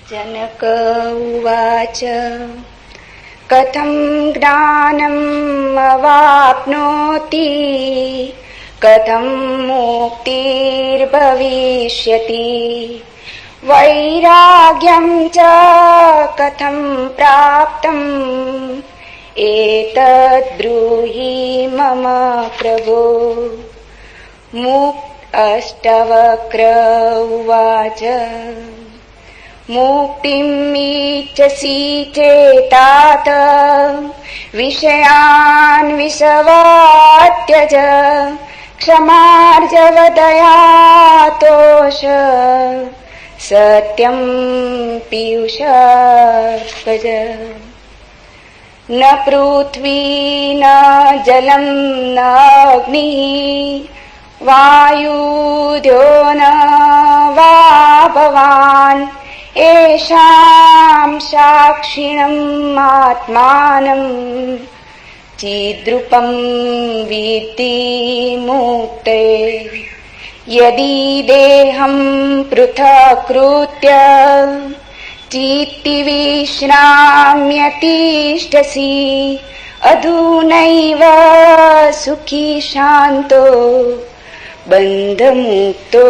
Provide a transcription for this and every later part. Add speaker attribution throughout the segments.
Speaker 1: जनक उवाच कथं ज्ञानम् अवाप्नोति कथं मुक्तिर्भविष्यति वैराग्यं च कथं प्राप्तम् एतद् ब्रूहि मम प्रभो। अष्टवक्र उवाच मुक्तिम् इच्छसि चेतात विषयान् विषवात्यज क्षमार्जवदयातोष सत्यं पीयूषास्पद। न पृथ्वी न जलं न अग्निः वायुद्यो न वा भवान् येषां साक्षिणम् आत्मानं चिद्रूपं विद्धि मुक्ते। यदि देहं पृथक्कृत्य चित्ति विश्राम्यतिष्ठसि अधुनैव सुखी शान्तो बन्धमुक्तो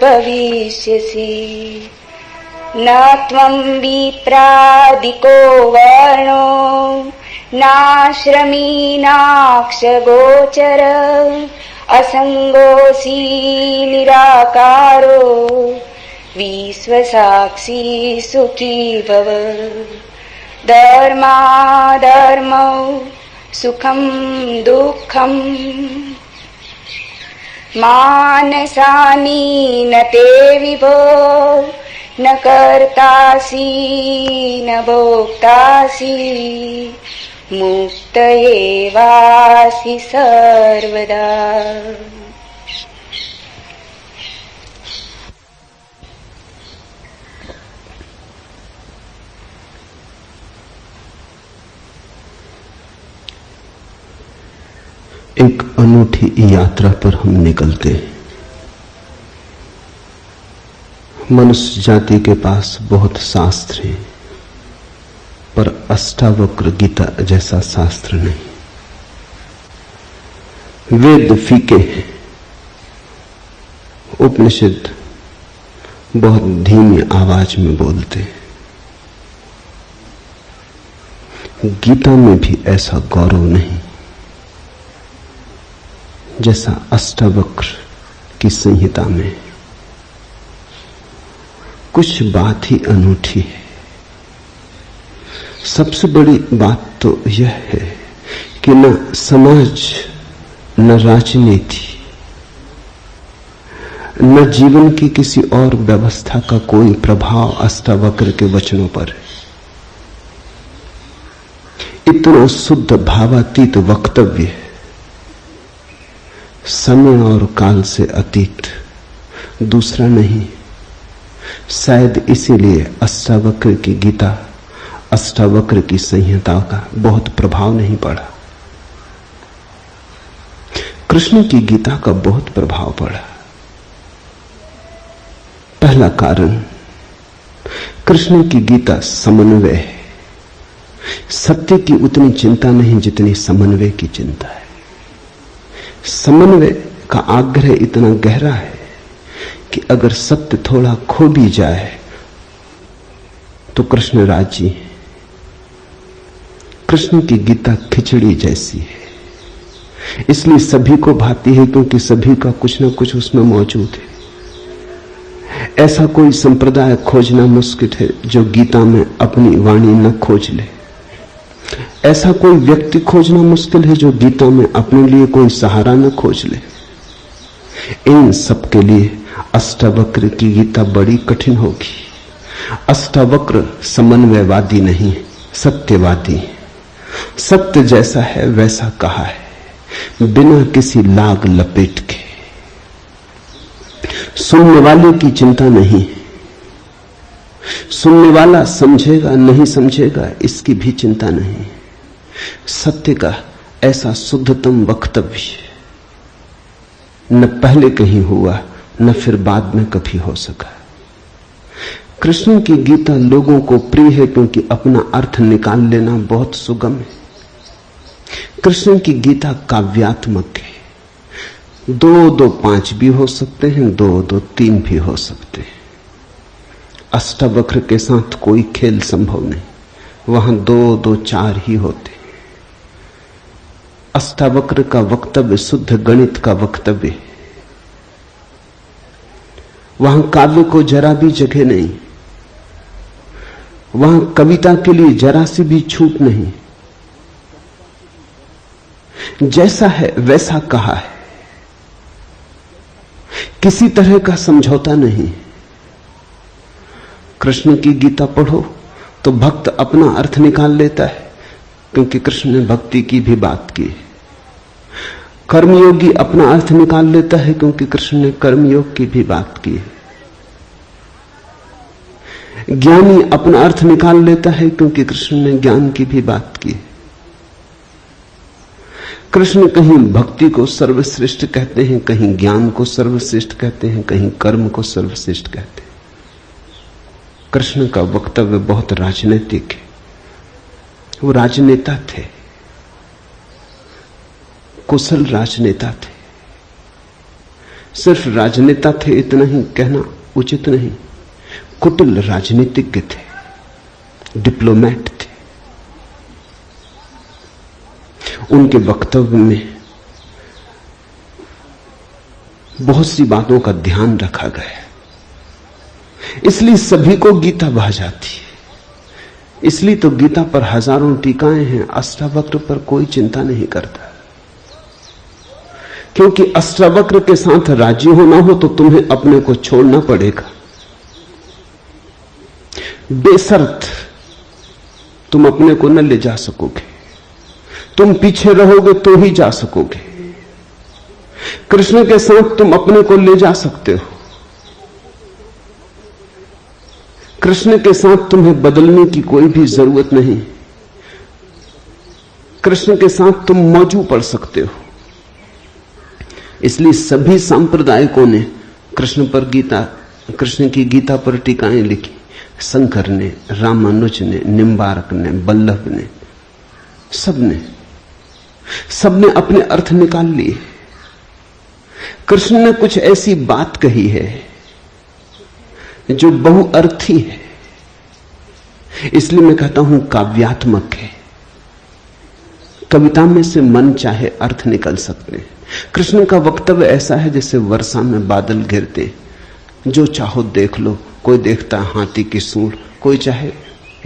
Speaker 1: भविष्यसि। न त्वं विप्रादिको वर्णो नाश्रमी नाक्षगोचर असङ्गोऽसि निराकारो विश्वसाक्षी सुखी भव। धर्माधर्मौ सुखं दुःखं मानसानि न ते विभो न कर्तासि न भोक्तासि मुक्त एवासि सर्वदा।
Speaker 2: एक अनूठी यात्रा पर हम निकलते हैं। मनुष्य जाति के पास बहुत शास्त्र हैं, पर अष्टावक्र गीता जैसा शास्त्र नहीं। वेद फीके हैं, उपनिषद बहुत धीमी आवाज में बोलते हैं। गीता में भी ऐसा गौरव नहीं जैसा अष्टावक्र की संहिता में। कुछ बात ही अनूठी है। सबसे बड़ी बात तो यह है कि न समाज, न राजनीति, न जीवन की किसी और व्यवस्था का कोई प्रभाव अष्टावक्र के वचनों पर है। इतना शुद्ध भावातीत वक्तव्य है, समय और काल से अतीत, दूसरा नहीं। शायद इसीलिए अष्टावक्र की गीता, अष्टावक्र की संहिता का बहुत प्रभाव नहीं पड़ा। कृष्ण की गीता का बहुत प्रभाव पड़ा। पहला कारण, कृष्ण की गीता समन्वय है। सत्य की उतनी चिंता नहीं जितनी समन्वय की चिंता है। समन्वय का आग्रह इतना गहरा है कि अगर सत्य थोड़ा खो भी जाए तो कृष्ण राजी है। कृष्ण की गीता खिचड़ी जैसी है, इसलिए सभी को भाती है, क्योंकि सभी का कुछ न कुछ उसमें मौजूद है। ऐसा कोई संप्रदाय खोजना मुश्किल है जो गीता में अपनी वाणी न खोज ले। ऐसा कोई व्यक्ति खोजना मुश्किल है जो गीता में अपने लिए कोई सहारा न खोज ले। इन सब के लिए अष्टावक्र की गीता बड़ी कठिन होगी। अष्टावक्र समन्वयवादी नहीं, सत्यवादी है। सत्य जैसा है वैसा कहा है, बिना किसी लाग लपेट के। सुनने वाले की चिंता नहीं, सुनने वाला समझेगा नहीं समझेगा इसकी भी चिंता नहीं। सत्य का ऐसा शुद्धतम वक्तव्य न पहले कहीं हुआ न फिर बाद में कभी हो सका। कृष्ण की गीता लोगों को प्रिय है क्योंकि अपना अर्थ निकाल लेना बहुत सुगम है। कृष्ण की गीता काव्यात्मक है। 2-2-5 भी हो सकते हैं, 2-2-3 भी हो सकते हैं। अष्टावक्र के साथ कोई खेल संभव नहीं, वहां 2-2-4 ही होते। अष्टावक्र का वक्तव्य शुद्ध गणित का वक्तव्य है। वहां काव्य को जरा भी जगह नहीं, वहां कविता के लिए जरा सी भी छूट नहीं। जैसा है वैसा कहा है, किसी तरह का समझौता नहीं। कृष्ण की गीता पढ़ो तो भक्त अपना अर्थ निकाल लेता है, क्योंकि कृष्ण ने भक्ति की भी बात की। कर्मयोगी अपना अर्थ निकाल लेता है, क्योंकि कृष्ण ने कर्मयोग की भी बात की है। ज्ञानी अपना अर्थ निकाल लेता है, क्योंकि कृष्ण ने ज्ञान की भी बात की है। कृष्ण कहीं भक्ति को सर्वश्रेष्ठ कहते हैं, कहीं ज्ञान को सर्वश्रेष्ठ कहते हैं, कहीं कर्म को सर्वश्रेष्ठ कहते हैं। कृष्ण का वक्तव्य बहुत राजनीतिक है। वो राजनेता थे, कुशल राजनेता थे। सिर्फ राजनेता थे इतना ही कहना उचित नहीं, कुटिल राजनीतिज्ञ थे, डिप्लोमैट थे। उनके वक्तव्य में बहुत सी बातों का ध्यान रखा गया, इसलिए सभी को गीता भा जाती है। इसलिए तो गीता पर हजारों टीकाएं हैं, अष्टावक्र पर कोई चिंता नहीं करता, क्योंकि अष्टावक्र के साथ राजी होना हो तो तुम्हें अपने को छोड़ना पड़ेगा। बेशर्त तुम अपने को न ले जा सकोगे, तुम पीछे रहोगे तो ही जा सकोगे। कृष्ण के साथ तुम अपने को ले जा सकते हो। कृष्ण के साथ तुम्हें बदलने की कोई भी जरूरत नहीं। कृष्ण के साथ तुम मौजू पड़ सकते हो। इसलिए सभी सांप्रदायिकों ने कृष्ण की गीता पर टीकाएं लिखी। शंकर ने, रामानुज ने, निम्बारक ने, बल्लभ ने, सबने अपने अर्थ निकाल लिए। कृष्ण ने कुछ ऐसी बात कही है जो बहुअर्थी है, इसलिए मैं कहता हूं काव्यात्मक है। कविता में से मन चाहे अर्थ निकल सकते हैं। कृष्ण का वक्तव्य ऐसा है जैसे वर्षा में बादल गिरते, जो चाहो देख लो। कोई देखता हाथी की सूंड, कोई चाहे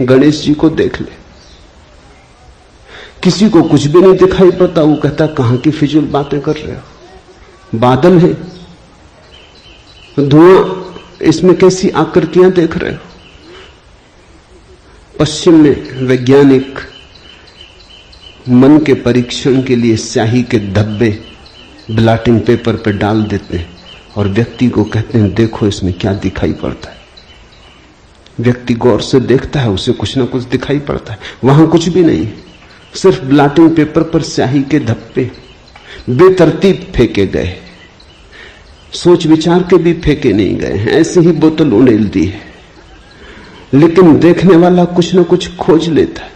Speaker 2: गणेश जी को देख ले। किसी को कुछ भी नहीं दिखाई पड़ता, वो कहता कहां की फिजूल बातें कर रहे हो, बादल है, धुआं, इसमें कैसी आकृतियां देख रहे हो। पश्चिम में वैज्ञानिक मन के परीक्षण के लिए स्याही के धब्बे ब्लॉटिंग पेपर पर डाल देते हैं और व्यक्ति को कहते हैं देखो इसमें क्या दिखाई पड़ता है। व्यक्ति गौर से देखता है, उसे कुछ ना कुछ दिखाई पड़ता है। वहां कुछ भी नहीं, सिर्फ ब्लॉटिंग पेपर पर स्याही के धब्बे बेतरतीब फेंके गए, सोच विचार के भी फेंके नहीं गए हैं, ऐसे ही बोतल उड़ेल दी है। लेकिन देखने वाला कुछ ना कुछ खोज लेता है।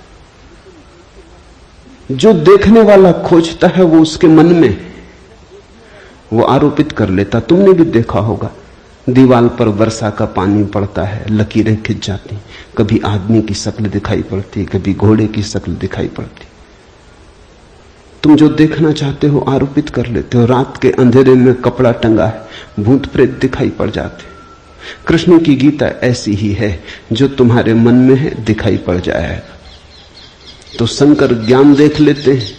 Speaker 2: जो देखने वाला खोजता है वो उसके मन में, वो आरोपित कर लेता। तुमने भी देखा होगा, दीवार पर वर्षा का पानी पड़ता है, लकीरें खिंच जाती, कभी आदमी की शक्ल दिखाई पड़ती, कभी घोड़े की शक्ल दिखाई पड़ती। तुम जो देखना चाहते हो आरोपित कर लेते हो। रात के अंधेरे में कपड़ा टंगा है, भूत प्रेत दिखाई पड़ जाते। कृष्ण की गीता ऐसी ही है, जो तुम्हारे मन में है दिखाई पड़ जाएगा। तो शंकर ज्ञान देख लेते हैं,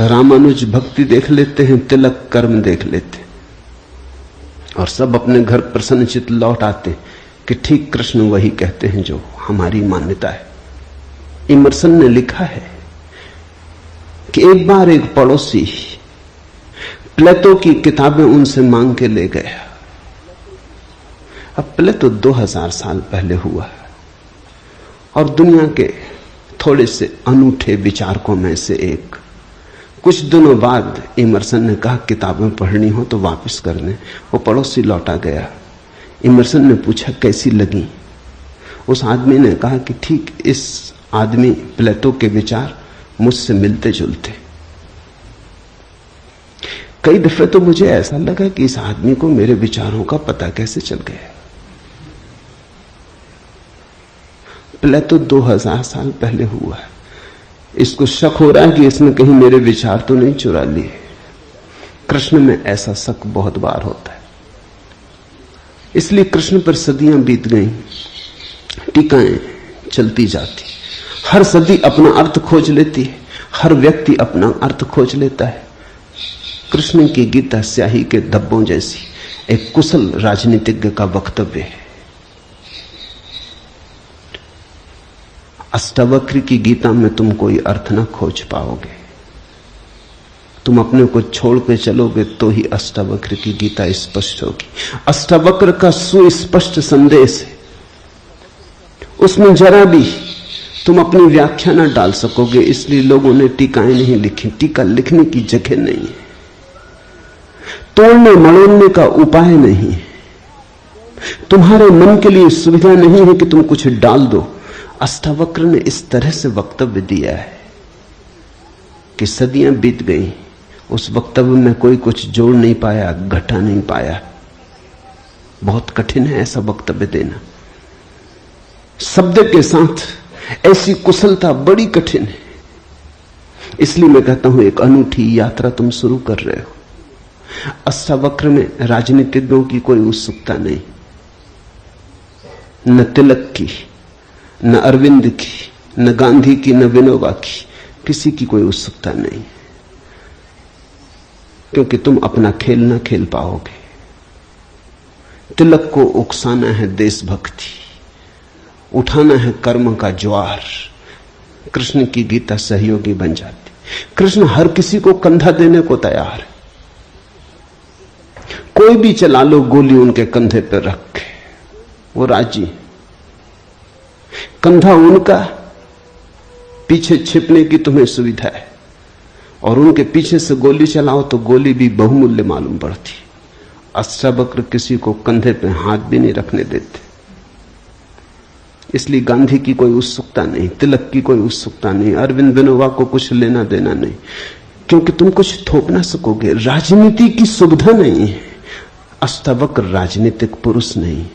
Speaker 2: रामानुज भक्ति देख लेते हैं, तिलक कर्म देख लेते हैं, और सब अपने घर प्रसन्नचित लौट आते कि ठीक कृष्ण वही कहते हैं जो हमारी मान्यता है। इमर्सन ने लिखा है कि एक बार एक पड़ोसी प्लेटो की किताबें उनसे मांग के ले गया। अब प्लेटो 2000 साल पहले हुआ और दुनिया के थोड़े से अनूठे विचारकों में से एक। कुछ दिनों बाद इमर्सन ने कहा किताबें पढ़नी हो तो वापस करने। वो पड़ोसी लौटा गया। इमर्सन ने पूछा कैसी लगी? उस आदमी ने कहा कि ठीक इस आदमी प्लेटो के विचार मुझसे मिलते जुलते। कई दफे तो मुझे ऐसा लगा कि इस आदमी को मेरे विचारों का पता कैसे चल गया। प्लेटो 2000 साल पहले हुआ है। इसको शक हो रहा है कि इसने कहीं मेरे विचार तो नहीं चुरा लिए। कृष्ण में ऐसा शक बहुत बार होता है, इसलिए कृष्ण पर सदियां बीत गई, टीकाएं चलती जाती, हर सदी अपना अर्थ खोज लेती है, हर व्यक्ति अपना अर्थ खोज लेता है। कृष्ण की गीता स्याही के धब्बों जैसी एक कुशल राजनीतिज्ञ का वक्तव्य है। अष्टावक्र की गीता में तुम कोई अर्थ न खोज पाओगे। तुम अपने को छोड़ के चलोगे तो ही अष्टावक्र की गीता स्पष्ट होगी। अष्टावक्र का सुस्पष्ट संदेश है, उसमें जरा भी तुम अपनी व्याख्या न डाल सकोगे, इसलिए लोगों ने टीकाएं नहीं लिखी। टीका लिखने की जगह नहीं है, तोड़ने मड़ोड़ने का उपाय नहीं है, तुम्हारे मन के लिए सुविधा नहीं है कि तुम कुछ डाल दो। अष्टावक्र ने इस तरह से वक्तव्य दिया है कि सदियां बीत गई, उस वक्तव्य में कोई कुछ जोड़ नहीं पाया, घटा नहीं पाया। बहुत कठिन है ऐसा वक्तव्य देना, शब्द के साथ ऐसी कुशलता बड़ी कठिन है। इसलिए मैं कहता हूं एक अनूठी यात्रा तुम शुरू कर रहे हो। अष्टावक्र में राजनीतिज्ञों की कोई उत्सुकता नहीं, न तिलक की, न अरविंद की, न गांधी की, न विनोबा की, किसी की कोई उत्सुकता नहीं, क्योंकि तुम अपना खेल न खेल पाओगे। तिलक को उकसाना है देशभक्ति, उठाना है कर्म का ज्वार। कृष्ण की गीता सहयोगी बन जाती। कृष्ण हर किसी को कंधा देने को तैयार है। कोई भी चला लो गोली उनके कंधे पर रख के, वो राजी। कंधा उनका, पीछे छिपने की तुम्हें सुविधा है, और उनके पीछे से गोली चलाओ तो गोली भी बहुमूल्य मालूम पड़ती। अष्टावक्र किसी को कंधे पे हाथ भी नहीं रखने देते। इसलिए गांधी की कोई उत्सुकता नहीं, तिलक की कोई उत्सुकता नहीं, अरविंद विनोबा को कुछ लेना देना नहीं, क्योंकि तुम कुछ थोप ना सकोगे। राजनीति की सुविधा नहीं है। अष्टावक्र राजनीतिक पुरुष नहीं,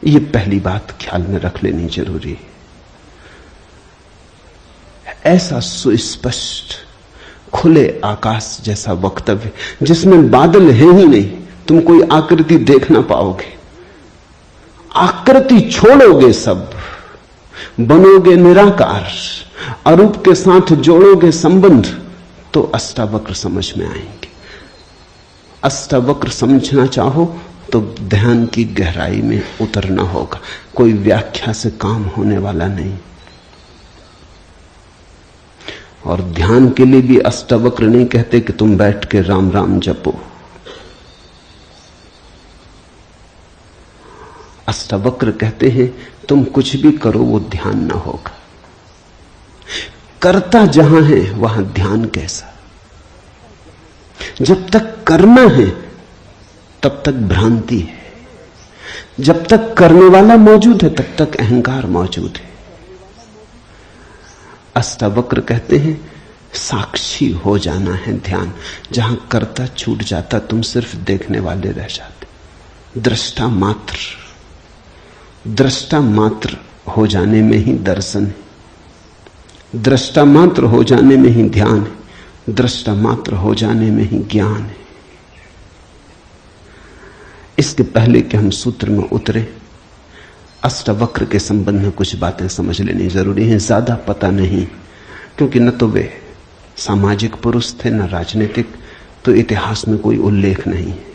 Speaker 2: ये पहली बात ख्याल में रख लेनी जरूरी है। ऐसा सुस्पष्ट खुले आकाश जैसा वक्तव्य जिसमें बादल है ही नहीं, तुम कोई आकृति देख ना पाओगे, आकृति छोड़ोगे, सब बनोगे निराकार, अरूप के साथ जोड़ोगे संबंध, तो अष्टावक्र समझ में आएंगे। अष्टावक्र समझना चाहो तो ध्यान की गहराई में उतरना होगा, कोई व्याख्या से काम होने वाला नहीं। और ध्यान के लिए भी अष्टावक्र नहीं कहते कि तुम बैठ के राम राम जपो। अष्टावक्र कहते हैं तुम कुछ भी करो वो ध्यान ना होगा। करता जहां है वहां ध्यान कैसा? जब तक करना है तब तक भ्रांति है, जब तक करने वाला मौजूद है तब तक अहंकार मौजूद है। अष्टावक्र कहते हैं साक्षी हो जाना है ध्यान। जहां कर्ता छूट जाता तुम सिर्फ देखने वाले रह जाते। दृष्टा मात्र, दृष्टा मात्र हो जाने में ही दर्शन है, दृष्टा मात्र हो जाने में ही ध्यान है, दृष्टा मात्र हो जाने में ही ज्ञान है। इसके पहले कि हम सूत्र में उतरे, अष्टावक्र के संबंध में कुछ बातें समझ लेनी जरूरी है। ज्यादा पता नहीं, क्योंकि न तो वे सामाजिक पुरुष थे न राजनीतिक, तो इतिहास में कोई उल्लेख नहीं है।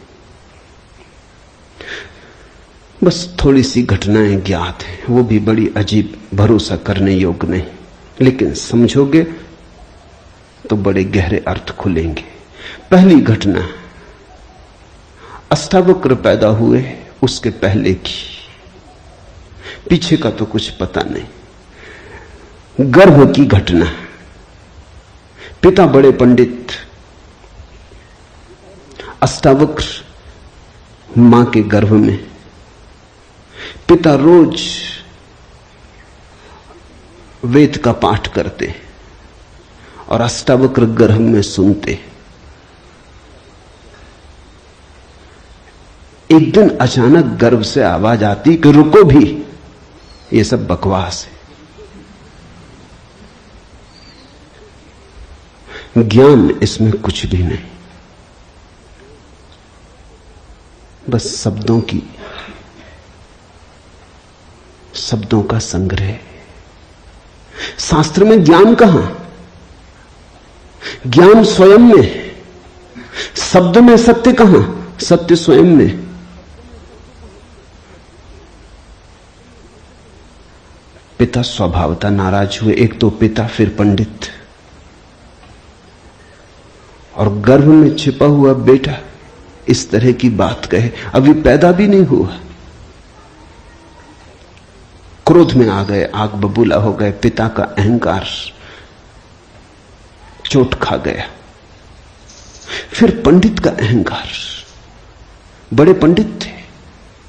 Speaker 2: बस थोड़ी सी घटनाएं ज्ञात हैं, वो भी बड़ी अजीब, भरोसा करने योग्य नहीं, लेकिन समझोगे तो बड़े गहरे अर्थ खुलेंगे। पहली घटना, अष्टावक्र पैदा हुए उसके पहले की, पीछे का तो कुछ पता नहीं। गर्भ की घटना, पिता बड़े पंडित, अष्टावक्र मां के गर्भ में, पिता रोज वेद का पाठ करते और अष्टावक्र गर्भ में सुनते। एक दिन अचानक गर्भ से आवाज आती कि रुको भी, ये सब बकवास है, ज्ञान इसमें कुछ भी नहीं, बस शब्दों का संग्रह। शास्त्र में ज्ञान कहां? ज्ञान स्वयं में। शब्द में सत्य कहां? सत्य स्वयं में। पिता स्वभावतः नाराज हुए। एक तो पिता, फिर पंडित, और गर्भ में छिपा हुआ बेटा इस तरह की बात कहे, अभी पैदा भी नहीं हुआ। क्रोध में आ गए, आग बबूला हो गए। पिता का अहंकार चोट खा गया। फिर पंडित का अहंकार, बड़े पंडित थे,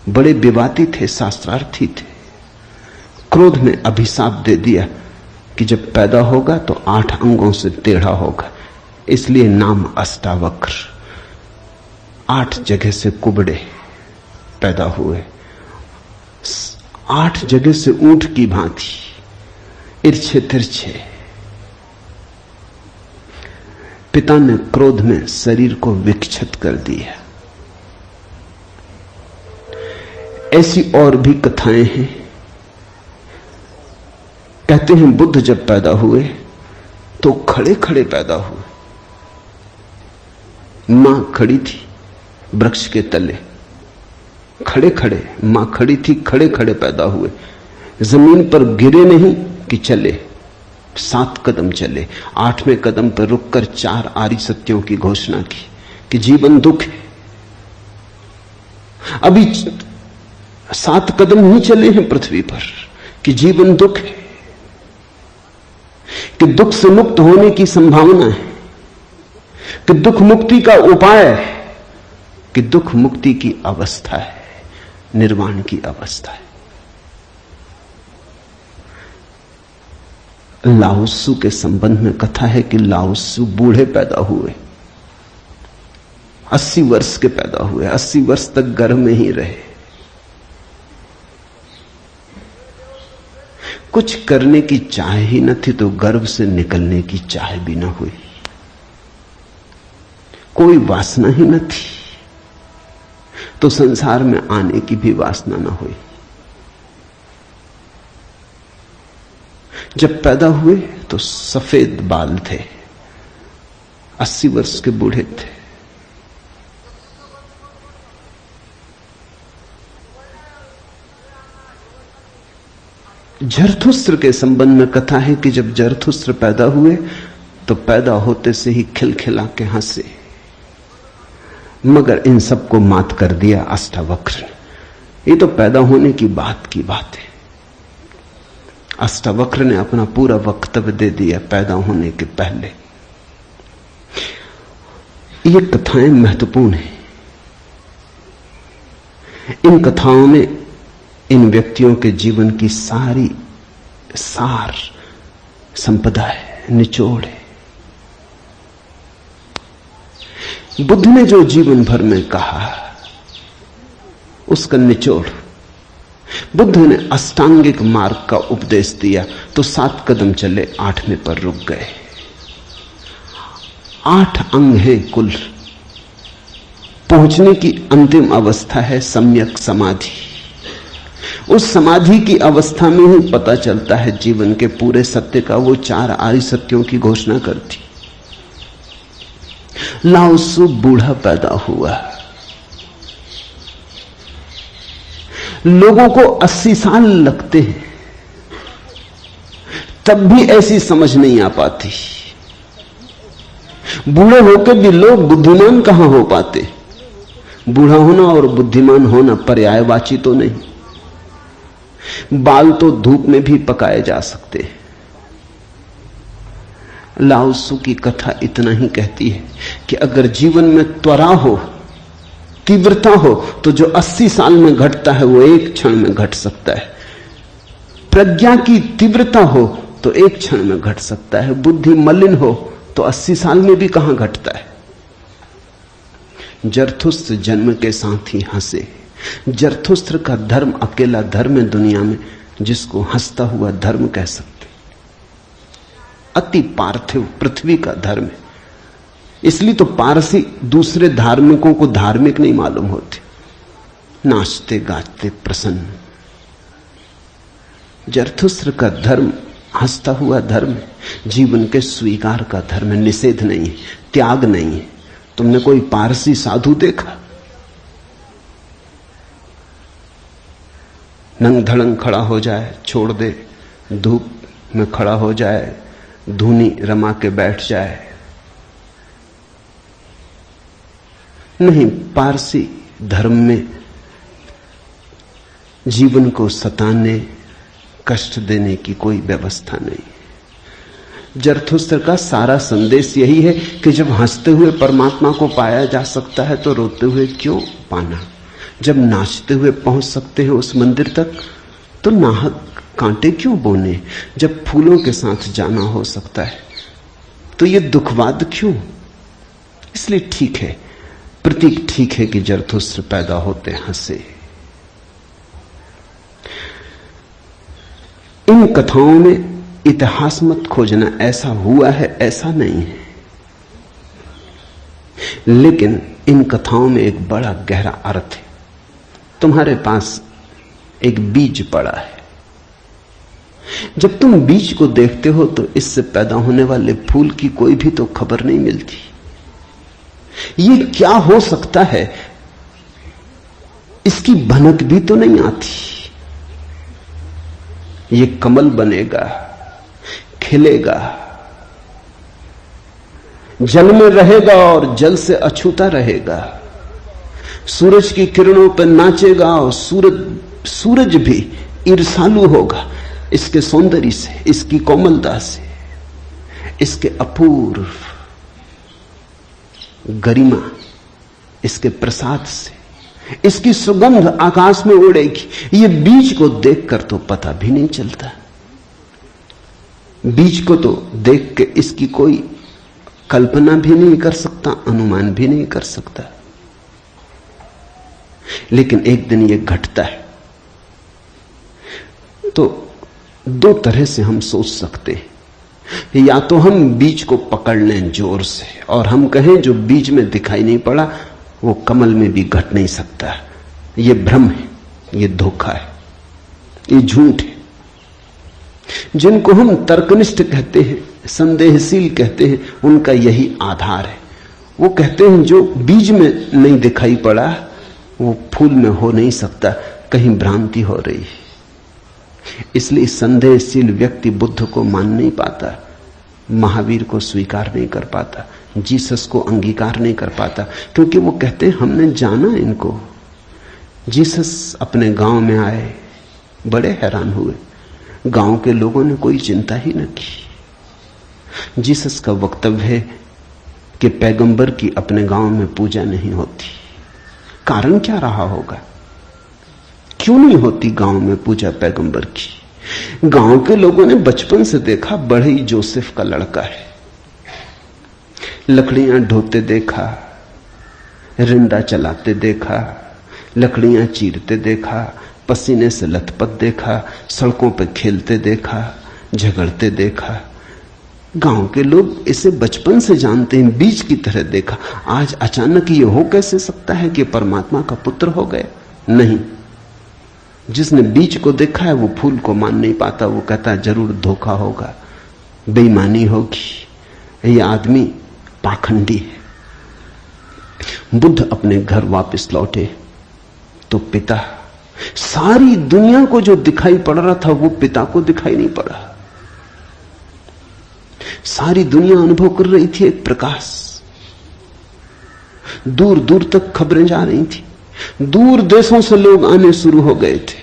Speaker 2: बड़े विवादी थे, शास्त्रार्थी थे, क्रोध में अभिशाप दे दिया कि जब पैदा होगा तो 8 अंगों से टेढ़ा होगा, इसलिए नाम अष्टावक्र। 8 जगह से कुबड़े पैदा हुए, 8 जगह से ऊंट की भांति इर्छे तिरछे। पिता ने क्रोध में शरीर को विक्षत कर दिया। ऐसी और भी कथाएं हैं। कहते हैं बुद्ध जब पैदा हुए तो खड़े खड़े पैदा हुए। मां खड़ी थी वृक्ष के तले, खड़े खड़े, मां खड़ी थी, खड़े खड़े पैदा हुए। जमीन पर गिरे नहीं कि चले, 7 कदम चले। 8वें कदम पर रुककर 4 आर्य सत्यों की घोषणा की कि जीवन दुख है। अभी 7 कदम ही चले हैं पृथ्वी पर कि जीवन दुख है, कि दुख से मुक्त होने की संभावना है, कि दुख मुक्ति का उपाय है, कि दुख मुक्ति की अवस्था है, निर्वाण की अवस्था है। लाओत्सु के संबंध में कथा है कि लाओत्सु बूढ़े पैदा हुए, 80 वर्ष के पैदा हुए, 80 वर्ष तक गर्भ में ही रहे। कुछ करने की चाह ही न थी तो गर्भ से निकलने की चाह भी न हुई, कोई वासना ही न थी तो संसार में आने की भी वासना न हुई। जब पैदा हुए तो सफेद बाल थे, 80 वर्ष के बूढ़े थे। जरथुस्त्र के संबंध में कथा है कि जब जरथुस्त्र पैदा हुए तो पैदा होते से ही खिलखिला के हंसे, मगर इन सबको मात कर दिया अष्टावक्र ने। ये तो पैदा होने की बात है। अष्टावक्र ने अपना पूरा वक्तव्य दे दिया पैदा होने के पहले। ये कथाएं महत्वपूर्ण हैं। इन कथाओं में इन व्यक्तियों के जीवन की सारी सार संपदा है, निचोड़ है। बुद्ध ने जो जीवन भर में कहा उसका निचोड़। बुद्ध ने अष्टांगिक मार्ग का उपदेश दिया तो 7 कदम चले, 8वें पर रुक गए। 8 अंग हैं कुल। पहुंचने की अंतिम अवस्था है सम्यक समाधि। उस समाधि की अवस्था में ही पता चलता है जीवन के पूरे सत्य का। वो 4 आर्य सत्यों की घोषणा करती। लाओत्सु बूढ़ा पैदा हुआ। लोगों को 80 साल लगते हैं, तब भी ऐसी समझ नहीं आ पाती। बूढ़े होकर भी लोग बुद्धिमान कहां हो पाते। बूढ़ा होना और बुद्धिमान होना पर्यायवाची तो नहीं। बाल तो धूप में भी पकाए जा सकते हैं। लाओत्सु की कथा इतना ही कहती है कि अगर जीवन में त्वरा हो तीव्रता हो तो जो 80 साल में घटता है वो एक क्षण में घट सकता है। प्रज्ञा की तीव्रता हो तो एक क्षण में घट सकता है। बुद्धि मलिन हो तो 80 साल में भी कहां घटता है। जरथुस्त्र जन्म के साथ ही हंसे। जरथुस्त्र का धर्म अकेला धर्म है दुनिया में जिसको हंसता हुआ धर्म कह सकते। अति पार्थिव पृथ्वी का धर्म है। इसलिए तो पारसी दूसरे धार्मिकों को धार्मिक नहीं मालूम होते, नाचते गाते प्रसन्न। जरथुस्त्र का धर्म हंसता हुआ धर्म है, जीवन के स्वीकार का धर्म है, निषेध नहीं है, त्याग नहीं है। तुमने कोई पारसी साधु देखा? नंग धड़ंग खड़ा हो जाए, छोड़ दे, धूप में खड़ा हो जाए, धूनी रमा के बैठ जाए? नहीं, पारसी धर्म में जीवन को सताने, कष्ट देने की कोई व्यवस्था नहीं। जरथुस्त्र का सारा संदेश यही है कि जब हंसते हुए परमात्मा को पाया जा सकता है तो रोते हुए क्यों पाना। जब नाचते हुए पहुंच सकते हैं उस मंदिर तक तो नाहक कांटे क्यों बोने। जब फूलों के साथ जाना हो सकता है तो ये दुखवाद क्यों। इसलिए ठीक है, प्रतीक ठीक है कि जरथुस्त्र पैदा होते हंसे। इन कथाओं में इतिहास मत खोजना, ऐसा हुआ है ऐसा नहीं है, लेकिन इन कथाओं में एक बड़ा गहरा अर्थ है। तुम्हारे पास एक बीज पड़ा है, जब तुम बीज को देखते हो तो इससे पैदा होने वाले फूल की कोई भी तो खबर नहीं मिलती। ये क्या हो सकता है इसकी भनक भी तो नहीं आती। ये कमल बनेगा, खिलेगा, जल में रहेगा और जल से अछूता रहेगा, सूरज की किरणों पर नाचेगा और सूरज भी ईर्ष्यालु होगा इसके सौंदर्य से, इसकी कोमलता से, इसके अपूर्व गरिमा, इसके प्रसाद से, इसकी सुगंध आकाश में उड़ेगी। ये बीज को देखकर तो पता भी नहीं चलता। बीज को तो देख के इसकी कोई कल्पना भी नहीं कर सकता, अनुमान भी नहीं कर सकता। लेकिन एक दिन ये घटता है तो दो तरह से हम सोच सकते हैं। या तो हम बीज को पकड़ लें जोर से और हम कहें जो बीज में दिखाई नहीं पड़ा वो कमल में भी घट नहीं सकता। ये भ्रम है, ये धोखा है, ये झूठ है। जिनको हम तर्कनिष्ठ कहते हैं, संदेहशील कहते हैं, उनका यही आधार है। वो कहते हैं जो बीज में नहीं दिखाई पड़ा वो फूल में हो नहीं सकता, कहीं भ्रांति हो रही है। इसलिए संदेहशील व्यक्ति बुद्ध को मान नहीं पाता, महावीर को स्वीकार नहीं कर पाता, जीसस को अंगीकार नहीं कर पाता, क्योंकि वो कहते हैं हमने जाना इनको। जीसस अपने गांव में आए, बड़े हैरान हुए, गांव के लोगों ने कोई चिंता ही न की। जीसस का वक्तव्य है कि पैगंबर की अपने गांव में पूजा नहीं होती। कारण क्या रहा होगा, क्यों नहीं होती गांव में पूजा पैगंबर की? गांव के लोगों ने बचपन से देखा बड़े ही जोसेफ का लड़का है, लकड़ियां ढोते देखा, रिंदा चलाते देखा, लकड़ियां चीरते देखा, पसीने से लथपथ देखा, सड़कों पर खेलते देखा, झगड़ते देखा। गांव के लोग इसे बचपन से जानते हैं, बीज की तरह देखा। आज अचानक ये हो कैसे सकता है कि परमात्मा का पुत्र हो गए? नहीं, जिसने बीज को देखा है वो फूल को मान नहीं पाता। वो कहता है जरूर धोखा होगा, बेईमानी होगी, ये आदमी पाखंडी है। बुद्ध अपने घर वापस लौटे तो पिता, सारी दुनिया को जो दिखाई पड़ रहा था वो पिता को दिखाई नहीं पड़ा। सारी दुनिया अनुभव कर रही थी एक प्रकाश, दूर दूर तक खबरें जा रही थी, दूर देशों से लोग आने शुरू हो गए थे।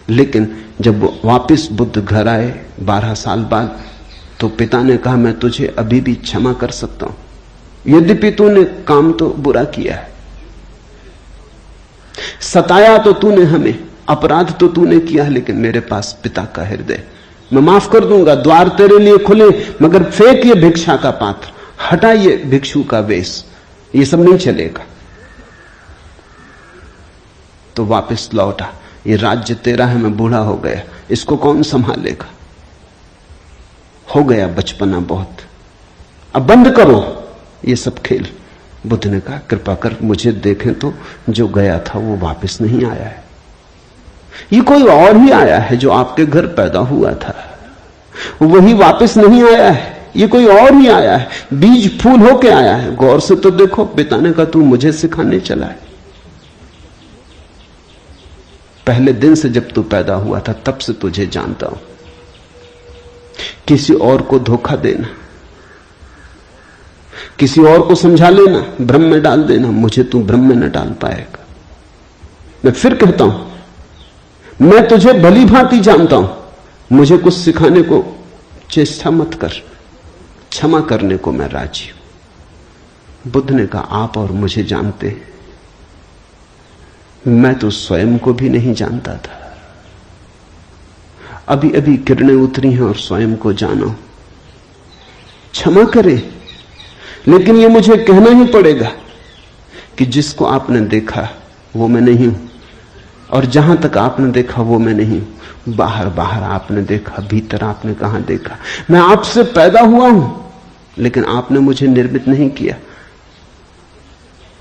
Speaker 2: लेकिन जब वापस बुद्ध घर आए 12 साल बाद तो पिता ने कहा मैं तुझे अभी भी क्षमा कर सकता हूं, यद्यपि तूने काम तो बुरा किया है, सताया तो तूने हमें, अपराध तो तूने किया, लेकिन मेरे पास पिता का हृदय, मैं माफ कर दूंगा, द्वार तेरे लिए खुले, मगर फेंक ये भिक्षा का पात्र, हटा ये भिक्षु का वेश, ये सब नहीं चलेगा। तो वापस लौटा, ये राज्य तेरा है, मैं बूढ़ा हो गया, इसको कौन संभालेगा, हो गया बचपना बहुत, अब बंद करो ये सब खेल। बुद्ध ने कहा कृपा कर मुझे देखें तो, जो गया था वो वापस नहीं आया है, ये कोई और ही आया है, जो आपके घर पैदा हुआ था वही वापस नहीं आया है, ये कोई और ही आया है, बीज फूल होके आया है। गौर से तो देखो, पिता ने कहा तू मुझे सिखाने चला है, पहले दिन से जब तू पैदा हुआ था तब से तुझे जानता हूं। किसी और को धोखा देना, किसी और को समझा लेना, भ्रम में डाल देना, मुझे तू भ्रम में न डाल पाएगा। मैं फिर कहता हूं, मैं तुझे भली भांति जानता हूं, मुझे कुछ सिखाने को चेष्टा मत कर, क्षमा करने को मैं राजी हूं। बुद्ध ने कहा आप और मुझे जानते हैं, मैं तो स्वयं को भी नहीं जानता था, अभी अभी किरणें उतरी हैं और स्वयं को जानो, क्षमा करे, लेकिन ये मुझे कहना ही पड़ेगा कि जिसको आपने देखा वो मैं नहीं हूं, और जहां तक आपने देखा वो मैं नहीं हूं। बाहर बाहर आपने देखा, भीतर आपने कहां देखा। मैं आपसे पैदा हुआ हूं, लेकिन आपने मुझे निर्मित नहीं किया।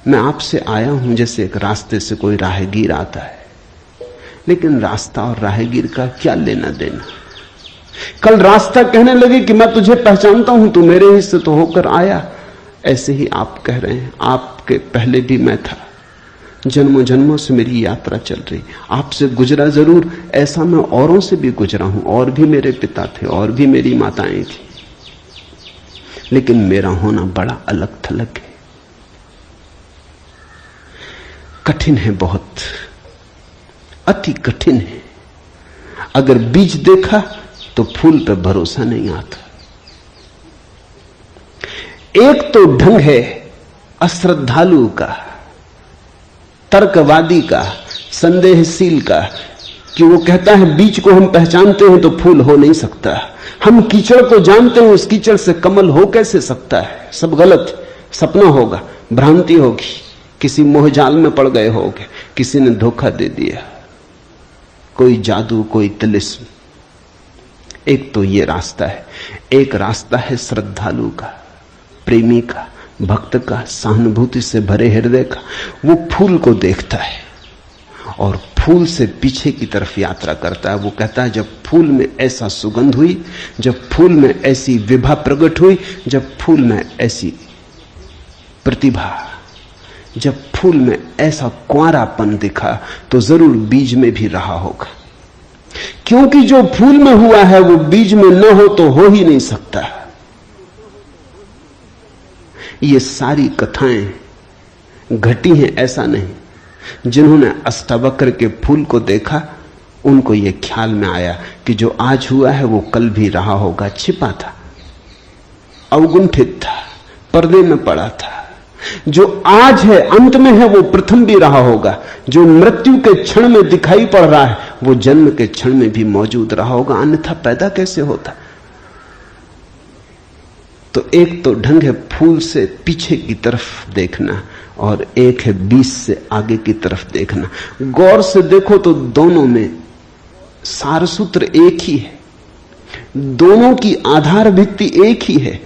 Speaker 2: मैं आपसे आया हूं जैसे एक रास्ते से कोई राहगीर आता है, लेकिन रास्ता और राहगीर का क्या लेना देना। कल रास्ता कहने लगे कि मैं तुझे पहचानता हूं, तू मेरे हिस्से तो होकर आया, ऐसे ही आप कह रहे हैं आपके पहले भी मैं था, जन्मों जन्मों से मेरी यात्रा चल रही, आपसे गुजरा जरूर, ऐसा मैं औरों से भी गुजरा हूं, और भी मेरे पिता थे, और भी मेरी माताएं थी, लेकिन मेरा होना बड़ा अलग थलग है, कठिन है, बहुत अति कठिन है। अगर बीज देखा तो फूल पे भरोसा नहीं आता। एक तो ढंग है अश्रद्धालु का, तर्कवादी का, संदेहशील का, कि वो कहता है बीज को हम पहचानते हैं तो फूल हो नहीं सकता, हम कीचड़ को जानते हैं, उस कीचड़ से कमल हो कैसे सकता है, सब गलत, सपना होगा, भ्रांति होगी, किसी मोहजाल में पड़ गए होगे, किसी ने धोखा दे दिया, कोई जादू, कोई तिलिस्म। एक तो ये रास्ता है, एक रास्ता है श्रद्धालु का, प्रेमी का, भक्त का, सहानुभूति से भरे हृदय का। वो फूल को देखता है और फूल से पीछे की तरफ यात्रा करता है। वो कहता है जब फूल में ऐसा सुगंध हुई, जब फूल में ऐसी विभा प्रकट हुई, जब फूल में ऐसी प्रतिभा, जब फूल में ऐसा कुंवारापन दिखा, तो जरूर बीज में भी रहा होगा, क्योंकि जो फूल में हुआ है वो बीज में न हो तो हो ही नहीं सकता। ये सारी कथाएं घटी हैं, ऐसा नहीं। जिन्होंने अष्टावक्र के फूल को देखा, उनको ये ख्याल में आया कि जो आज हुआ है वो कल भी रहा होगा, छिपा था, अवगुंठित था, पर्दे में पड़ा था। जो आज है, अंत में है, वो प्रथम भी रहा होगा। जो मृत्यु के क्षण में दिखाई पड़ रहा है, वो जन्म के क्षण में भी मौजूद रहा होगा, अन्यथा पैदा कैसे होता। तो एक तो ढंग है फूल से पीछे की तरफ देखना, और एक है बीज से आगे की तरफ देखना। गौर से देखो तो दोनों में सारसूत्र एक ही है, दोनों की आधार भित्ति एक ही है,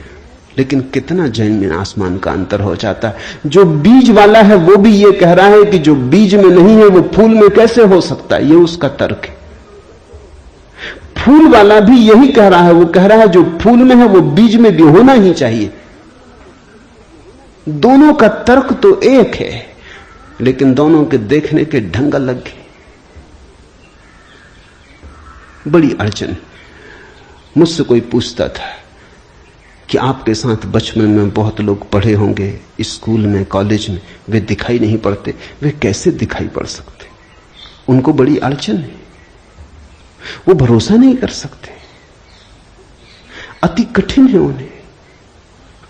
Speaker 2: लेकिन कितना जमीन आसमान का अंतर हो जाता है। जो बीज वाला है वो भी ये कह रहा है कि जो बीज में नहीं है वो फूल में कैसे हो सकता है, ये उसका तर्क है। फूल वाला भी यही कह रहा है, वो कह रहा है जो फूल में है वो बीज में भी होना ही चाहिए। दोनों का तर्क तो एक है, लेकिन दोनों के देखने के ढंग अलग है। बड़ी अड़चन। मुझसे कोई पूछता था कि आपके साथ बचपन में बहुत लोग पढ़े होंगे, स्कूल में, कॉलेज में, वे दिखाई नहीं पड़ते, वे कैसे दिखाई पड़ सकते? उनको बड़ी अड़चन है, वो भरोसा नहीं कर सकते, अति कठिन है उन्हें।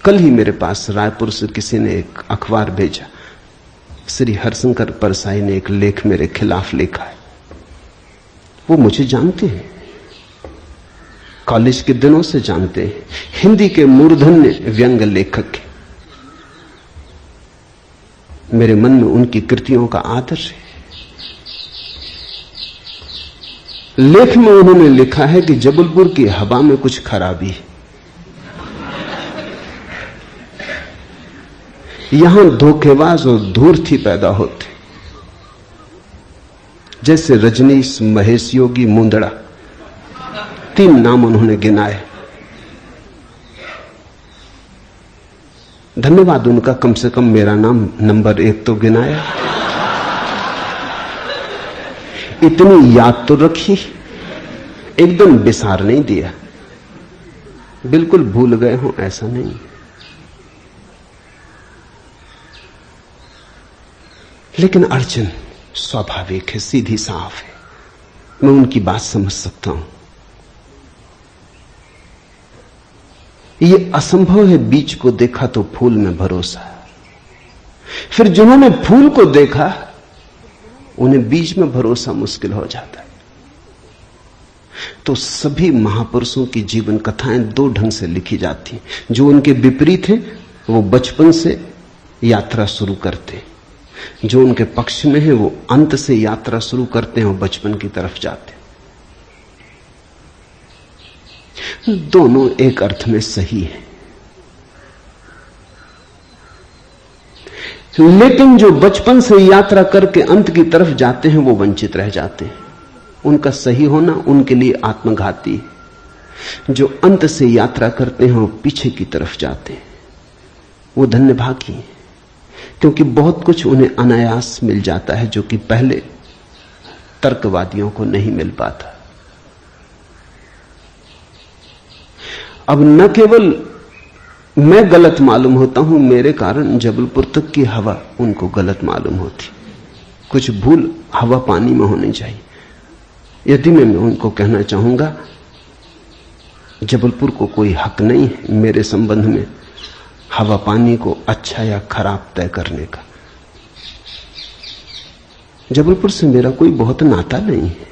Speaker 2: कल ही मेरे पास रायपुर से किसी ने एक अखबार भेजा, श्री हरिशंकर परसाई ने एक लेख मेरे खिलाफ लिखा है। वो मुझे जानते हैं, कॉलेज के दिनों से जानते हैं, हिंदी के मूर्धन्य व्यंग लेखक हैं। मेरे मन में उनकी कृतियों का आदर है। लेख में उन्होंने लिखा है कि जबलपुर की हवा में कुछ खराबी है। यहां धोखेबाज और धूर्ती पैदा होते, जैसे रजनीश, महेश योगी, मुंदड़ा, 3 नाम उन्होंने गिनाए। धन्यवाद उनका, कम से कम मेरा नाम नंबर 1 तो गिनाया। इतनी याद तो रखी, एकदम बिसार नहीं दिया, बिल्कुल भूल गए हो ऐसा नहीं। लेकिन अड़चन स्वाभाविक है, सीधी साफ है, मैं उनकी बात समझ सकता हूं। यह असंभव है बीज को देखा तो फूल में भरोसा। फिर जिन्होंने फूल को देखा उन्हें बीज में भरोसा मुश्किल हो जाता है। तो सभी महापुरुषों की जीवन कथाएं 2 ढंग से लिखी जाती हैं। जो उनके विपरीत हैं वो बचपन से यात्रा शुरू करते हैं, जो उनके पक्ष में है वो अंत से यात्रा शुरू करते हैं और बचपन की तरफ जाते हैं। दोनों एक अर्थ में सही है, लेकिन जो बचपन से यात्रा करके अंत की तरफ जाते हैं वो वंचित रह जाते हैं। उनका सही होना उनके लिए आत्मघाती है। जो अंत से यात्रा करते हैं वो पीछे की तरफ जाते हैं, वो धन्यभागी हैं, क्योंकि बहुत कुछ उन्हें अनायास मिल जाता है जो कि पहले तर्कवादियों को नहीं मिल पाता। अब न केवल मैं गलत मालूम होता हूं, मेरे कारण जबलपुर तक की हवा उनको गलत मालूम होती। कुछ भूल हवा पानी में होनी चाहिए। यदि मैं उनको कहना चाहूंगा जबलपुर को कोई हक नहीं है मेरे संबंध में हवा पानी को अच्छा या खराब तय करने का। जबलपुर से मेरा कोई बहुत नाता नहीं है,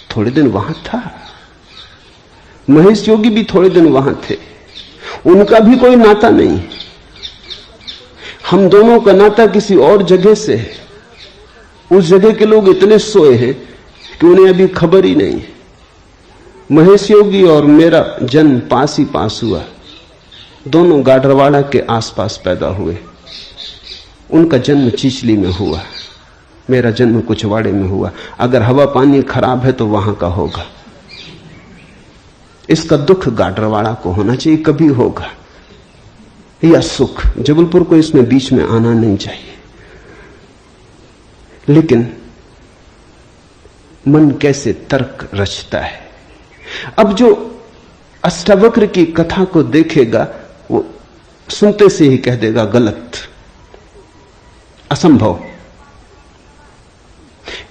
Speaker 2: थोड़े दिन वहां था, महेश योगी भी थोड़े दिन वहां थे, उनका भी कोई नाता नहीं है। हम दोनों का नाता किसी और जगह से है। उस जगह के लोग इतने सोए हैं कि उन्हें अभी खबर ही नहीं है। महेश योगी और मेरा जन्म पास ही पास हुआ, दोनों गाडरवाड़ा के आसपास पैदा हुए। उनका जन्म चिचली में हुआ, मेरा जन्म कुचवाड़े में हुआ। अगर हवा पानी खराब है तो वहां का होगा। इसका दुख गाडरवाड़ा को होना चाहिए, कभी होगा, या सुख। जबलपुर को इसमें बीच में आना नहीं चाहिए। लेकिन मन कैसे तर्क रचता है। अब जो अष्टावक्र की कथा को देखेगा वो सुनते से ही कह देगा गलत, असंभव।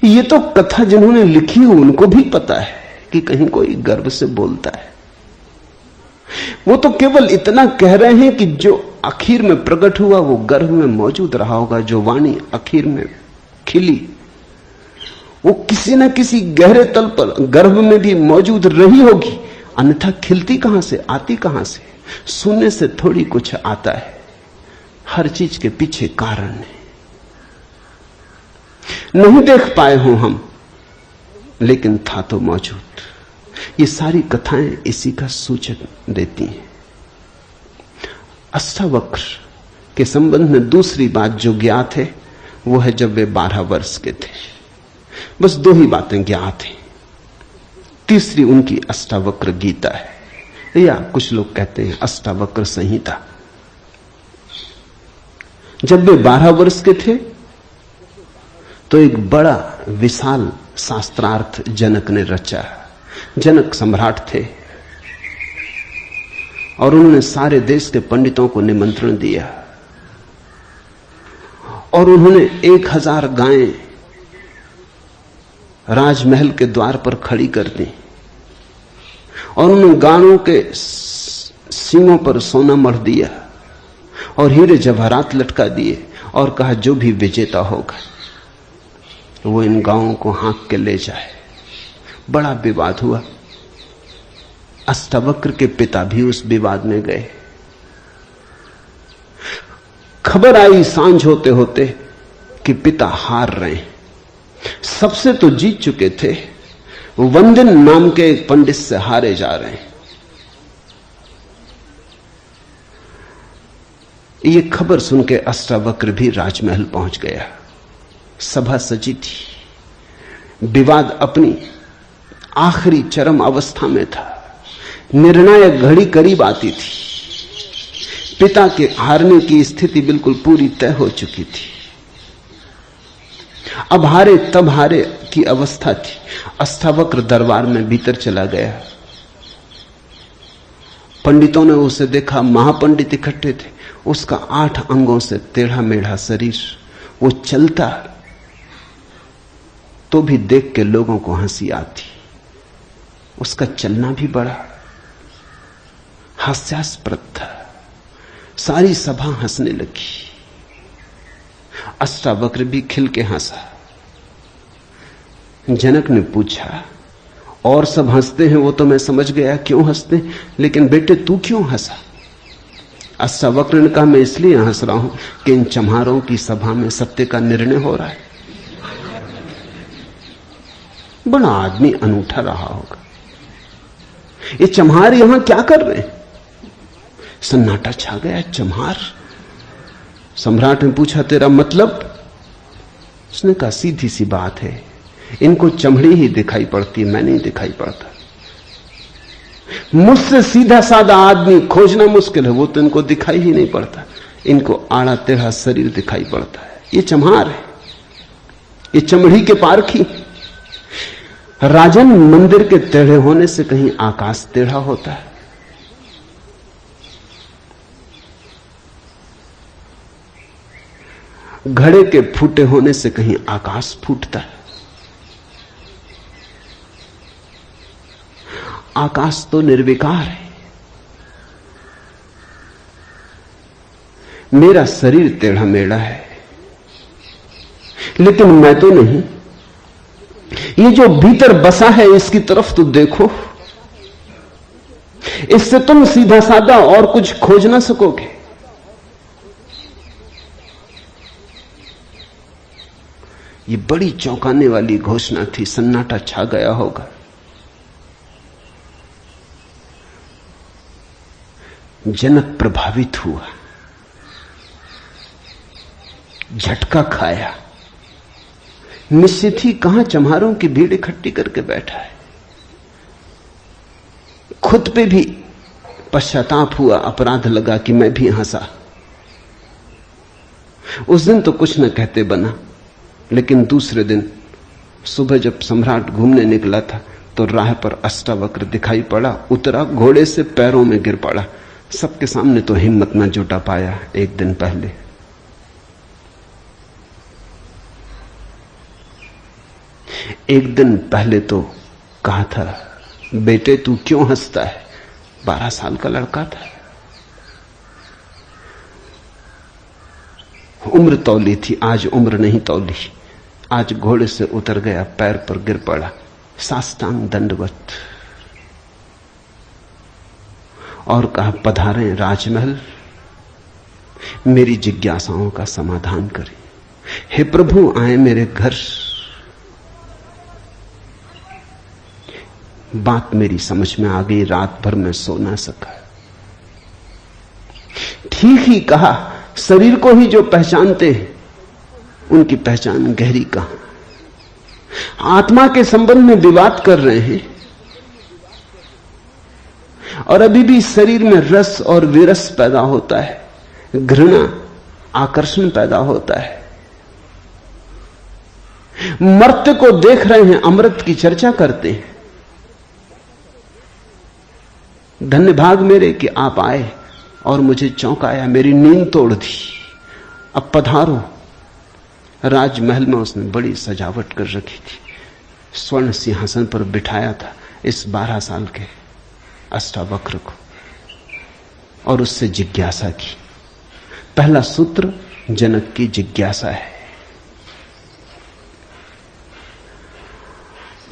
Speaker 2: ये तो कथा जिन्होंने लिखी हो उनको भी पता है कि कहीं कोई गर्व से बोलता है। वो तो केवल इतना कह रहे हैं कि जो आखिर में प्रकट हुआ वो गर्भ में मौजूद रहा होगा। जो वाणी आखिर में खिली वो किसी न किसी गहरे तल पर गर्भ में भी मौजूद रही होगी, अन्यथा खिलती कहां से, आती कहां से? सुनने से थोड़ी कुछ आता है, हर चीज के पीछे कारण है। नहीं देख पाए हो हम, लेकिन था तो मौजूद। ये सारी कथाएं इसी का सूचक देती हैं। अष्टावक्र के संबंध में दूसरी बात जो ज्ञात है वो है जब वे 12 वर्ष के थे। बस 2 ही बातें ज्ञात हैं। तीसरी उनकी अष्टावक्र गीता है, या कुछ लोग कहते हैं अष्टावक्र संहिता। जब वे 12 वर्ष के थे तो एक बड़ा विशाल शास्त्रार्थ जनक ने रचा। जनक सम्राट थे और उन्होंने सारे देश के पंडितों को निमंत्रण दिया और उन्होंने 1000 गायें राजमहल के द्वार पर खड़ी कर दी और उन्होंने गायों के सींगों पर सोना मढ़ दिया और हीरे जवाहरात लटका दिए और कहा जो भी विजेता होगा वो इन गांवों को हाँक के ले जाए। बड़ा विवाद हुआ। अष्टावक्र के पिता भी उस विवाद में गए। खबर आई सांझ होते होते कि पिता हार रहे हैं। सबसे तो जीत चुके थे, वंदन नाम के एक पंडित से हारे जा रहे हैं। ये खबर सुन के अष्टावक्र भी राजमहल पहुंच गया। सभा सजी थी। विवाद अपनी आखिरी चरम अवस्था में था। निर्णायक घड़ी करीब आती थी। पिता के हारने की स्थिति बिल्कुल पूरी तय हो चुकी थी। अब हारे तब हारे की अवस्था थी। अष्टावक्र दरबार में भीतर चला गया। पंडितों ने उसे देखा। महापंडित इकट्ठे थे। उसका 8 अंगों से टेढ़ा मेढ़ा शरीर, वो चलता तो भी देख के लोगों को हंसी आती। उसका चलना भी बड़ा हास्यास्पद था। सारी सभा हंसने लगी। अष्टावक्र भी खिल के हंसा। जनक ने पूछा, और सब हंसते हैं वो तो मैं समझ गया क्यों हंसते, लेकिन बेटे तू क्यों हंसा? अष्टावक्र ने कहा, मैं इसलिए हंस रहा हूं कि इन चम्हारों की सभा में सत्य का निर्णय हो रहा है। बड़ा आदमी अनूठा रहा होगा। ये चम्हार यहां क्या कर रहे हैं? सन्नाटा छा गया। चम्हार? सम्राट ने पूछा, तेरा मतलब? उसने कहा, सीधी सी बात है, इनको चमड़ी ही दिखाई पड़ती, मैं नहीं दिखाई पड़ता। मुझसे सीधा साधा आदमी खोजना मुश्किल है, वो तो इनको दिखाई ही नहीं पड़ता। इनको आड़ा टेढ़ा शरीर दिखाई पड़ता है। ये चम्हार है, ये चमड़ी के पारखी। राजन, मंदिर के टेढ़े होने से कहीं आकाश टेढ़ा होता है? घड़े के फूटे होने से कहीं आकाश फूटता है? आकाश तो निर्विकार है। मेरा शरीर टेढ़ा मेढ़ा है, लेकिन मैं तो नहीं। ये जो भीतर बसा है इसकी तरफ तो देखो। इससे तुम सीधा साधा और कुछ खोज ना सकोगे। ये बड़ी चौंकाने वाली घोषणा थी। सन्नाटा छा गया होगा। जनक प्रभावित हुआ, झटका खाया। निश्चित ही कहां चम्हारों की भीड़ इकट्ठी करके बैठा है। खुद पे भी पश्चाताप हुआ, अपराध लगा कि मैं भी हंसा। उस दिन तो कुछ न कहते बना, लेकिन दूसरे दिन सुबह जब सम्राट घूमने निकला था तो राह पर अष्टावक्र दिखाई पड़ा। उतरा, घोड़े से पैरों में गिर पड़ा। सबके सामने तो हिम्मत न जुटा पाया। एक दिन पहले तो कहा था, बेटे तू क्यों हंसता है? 12 साल का लड़का था। उम्र तौली थी, आज उम्र नहीं तौली। आज घोड़े से उतर गया, पैर पर गिर पड़ा, साष्टांग दंडवत, और कहा, पधारें राजमहल, मेरी जिज्ञासाओं का समाधान करें। हे प्रभु, आए मेरे घर। बात मेरी समझ में आ गई। रात भर मैं सो ना सका। ठीक ही कहा, शरीर को ही जो पहचानते हैं उनकी पहचान गहरी कहां। आत्मा के संबंध में विवाद कर रहे हैं और अभी भी शरीर में रस और विरस पैदा होता है, घृणा, आकर्षण पैदा होता है। मर्त्य को देख रहे हैं, अमृत की चर्चा करते हैं। धन्य भाग मेरे कि आप आए और मुझे चौंकाया, मेरी नींद तोड़ दी। अब पधारो। राजमहल में उसने बड़ी सजावट कर रखी थी। स्वर्ण सिंहासन पर बिठाया था इस 12 साल के अष्टावक्र को और उससे जिज्ञासा की। पहला सूत्र जनक की जिज्ञासा है।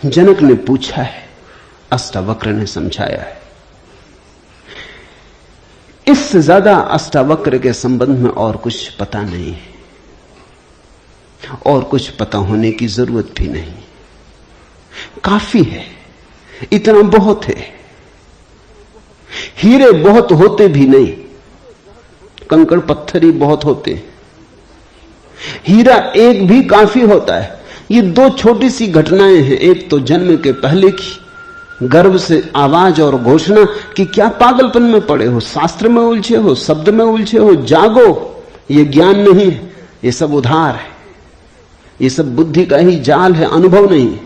Speaker 2: जनक ने पूछा है, अष्टावक्र ने समझाया है। इससे ज्यादा अष्टावक्र के संबंध में और कुछ पता नहीं है, और कुछ पता होने की जरूरत भी नहीं। काफी है, इतना बहुत है। हीरे बहुत होते भी नहीं, कंकड़ पत्थर ही बहुत होते हैं। हीरा एक भी काफी होता है। ये दो छोटी सी घटनाएं हैं। एक तो जन्म के पहले की गर्भ से आवाज और घोषणा कि क्या पागलपन में पड़े हो, शास्त्र में उलझे हो, शब्द में उलझे हो, जागो। ये ज्ञान नहीं है, ये सब उधार है, ये सब बुद्धि का ही जाल है, अनुभव नहीं है।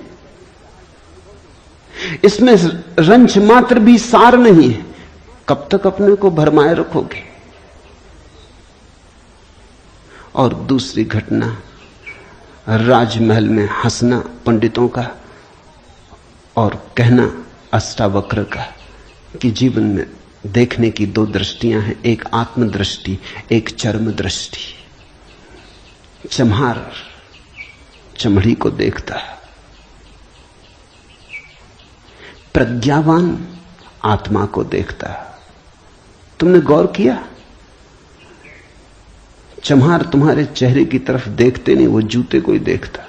Speaker 2: इसमें रंच मात्र भी सार नहीं है। कब तक अपने को भरमाए रखोगे? और दूसरी घटना, राजमहल में हंसना पंडितों का और कहना अष्टावक्र का कि जीवन में देखने की दो दृष्टियां हैं, एक आत्मदृष्टि, एक चर्म दृष्टि। चम्हार चमड़ी को देखता है, प्रज्ञावान आत्मा को देखता है। तुमने गौर किया? चम्हार तुम्हारे चेहरे की तरफ देखते नहीं, वो जूते को ही देखता।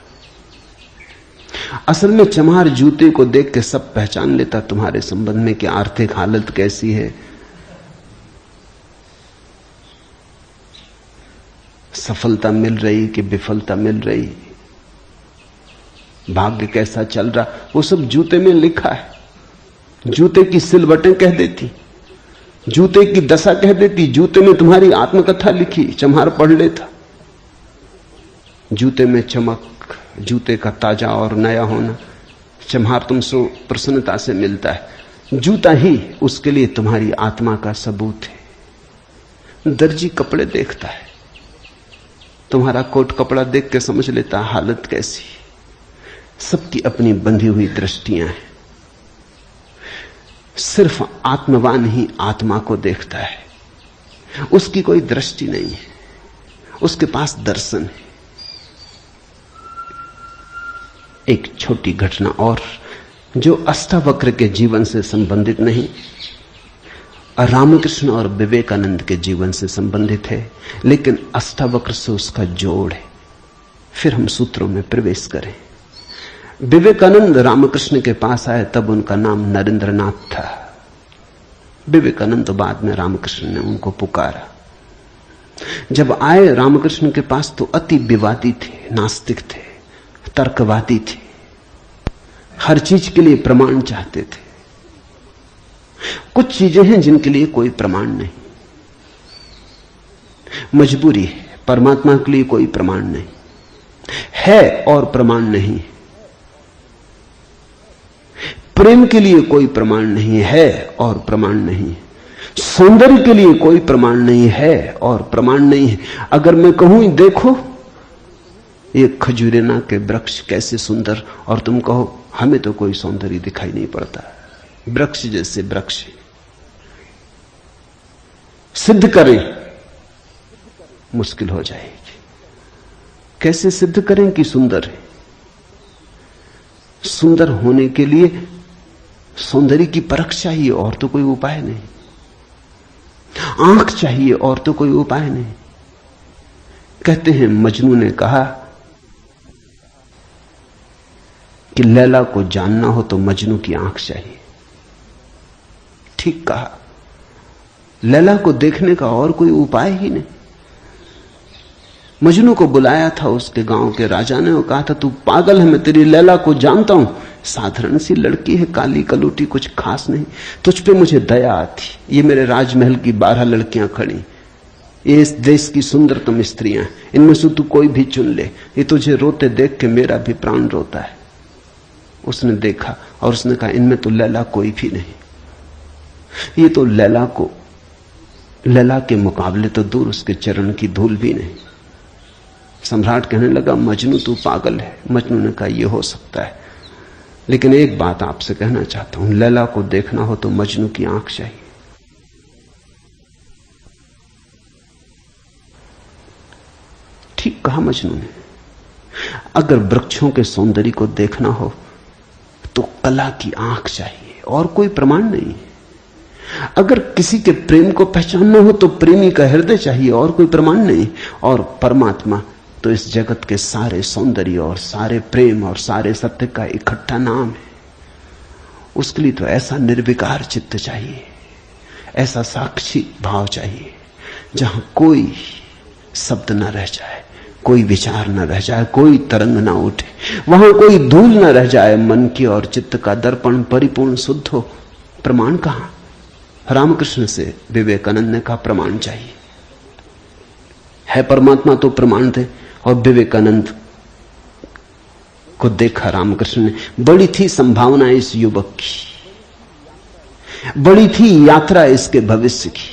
Speaker 2: असल में चम्हार जूते को देख के सब पहचान लेता तुम्हारे संबंध में कि आर्थिक हालत कैसी है, सफलता मिल रही कि विफलता मिल रही, भाग्य कैसा चल रहा, वो सब जूते में लिखा है। जूते की सिलवटें कह देती, जूते की दशा कह देती। जूते में तुम्हारी आत्मकथा लिखी, चम्हार पढ़ लेता। जूते में चमक, जूते का ताजा और नया होना, चम्हार तुमसे प्रसन्नता से मिलता है। जूता ही उसके लिए तुम्हारी आत्मा का सबूत है। दर्जी कपड़े देखता है, तुम्हारा कोट कपड़ा देख के समझ लेता हालत कैसी। सबकी अपनी बंधी हुई दृष्टियां हैं। सिर्फ आत्मवान ही आत्मा को देखता है, उसकी कोई दृष्टि नहीं है, उसके पास दर्शन है। एक छोटी घटना और जो अष्टावक्र के जीवन से संबंधित नहीं, रामकृष्ण और विवेकानंद के जीवन से संबंधित है, लेकिन अष्टावक्र से उसका जोड़ है। फिर हम सूत्रों में प्रवेश करें। विवेकानंद रामकृष्ण के पास आए तब उनका नाम नरेंद्रनाथ था। विवेकानंद तो बाद में रामकृष्ण ने उनको पुकारा। जब आए रामकृष्ण के पास तो अति विवादी थे, नास्तिक थे, तर्कवादी थे, हर चीज के लिए प्रमाण चाहते थे। कुछ चीजें हैं जिनके लिए कोई प्रमाण नहीं, मजबूरी है। परमात्मा के लिए कोई प्रमाण नहीं है और प्रमाण नहीं। प्रेम के लिए कोई प्रमाण नहीं है और प्रमाण नहीं। सौंदर्य के लिए कोई प्रमाण नहीं है और प्रमाण नहीं है। अगर मैं कहूं देखो ये खजूरेना के वृक्ष कैसे सुंदर, और तुम कहो हमें तो कोई सौंदर्य दिखाई नहीं पड़ता, वृक्ष जैसे वृक्ष, सिद्ध करें मुश्किल हो जाएगी। कैसे सिद्ध करें कि सुंदर है? सुंदर होने के लिए सौंदर्य की परख चाहिए और तो कोई उपाय नहीं। आंख चाहिए और तो कोई उपाय नहीं। कहते हैं मजनू ने कहा कि लैला को जानना हो तो मजनू की आंख चाहिए। ठीक कहा, लैला को देखने का और कोई उपाय ही नहीं। मजनू को बुलाया था उसके गांव के राजा ने और कहा था तू पागल है, मैं तेरी लैला को जानता हूं, साधारण सी लड़की है, काली कलूटी, कुछ खास नहीं, तुझ पे मुझे दया आती। ये मेरे राजमहल की 12 लड़कियां खड़ी, ये इस देश की सुंदरतम स्त्रियां, इनमें से तू कोई भी चुन ले, ये तुझे रोते देख के मेरा भी प्राण रोता है। उसने देखा और उसने कहा इनमें तो लैला कोई भी नहीं, ये तो लैला के मुकाबले तो दूर, उसके चरण की धूल भी नहीं। सम्राट कहने लगा मजनू तू पागल है। मजनू ने कहा यह हो सकता है, लेकिन एक बात आपसे कहना चाहता हूं, लैला को देखना हो तो मजनू की आंख चाहिए। ठीक कहा मजनू ने। अगर वृक्षों के सौंदर्य को देखना हो तो कला की आंख चाहिए और कोई प्रमाण नहीं। अगर किसी के प्रेम को पहचानना हो तो प्रेमी का हृदय चाहिए और कोई प्रमाण नहीं। और परमात्मा तो इस जगत के सारे सौंदर्य और सारे प्रेम और सारे सत्य का इकट्ठा नाम है। उसके लिए तो ऐसा निर्विकार चित्त चाहिए, ऐसा साक्षी भाव चाहिए जहां कोई शब्द न रह जाए, कोई विचार न रह जाए, कोई तरंग ना उठे, वहां कोई धूल न रह जाए, मन की और चित्त का दर्पण परिपूर्ण शुद्ध हो। प्रमाण कहां? रामकृष्ण से विवेकानंद ने कहा प्रमाण चाहिए। है परमात्मा तो प्रमाण थे। और विवेकानंद को देखा रामकृष्ण ने। बड़ी थी संभावना इस युवक की, बड़ी थी यात्रा इसके भविष्य की,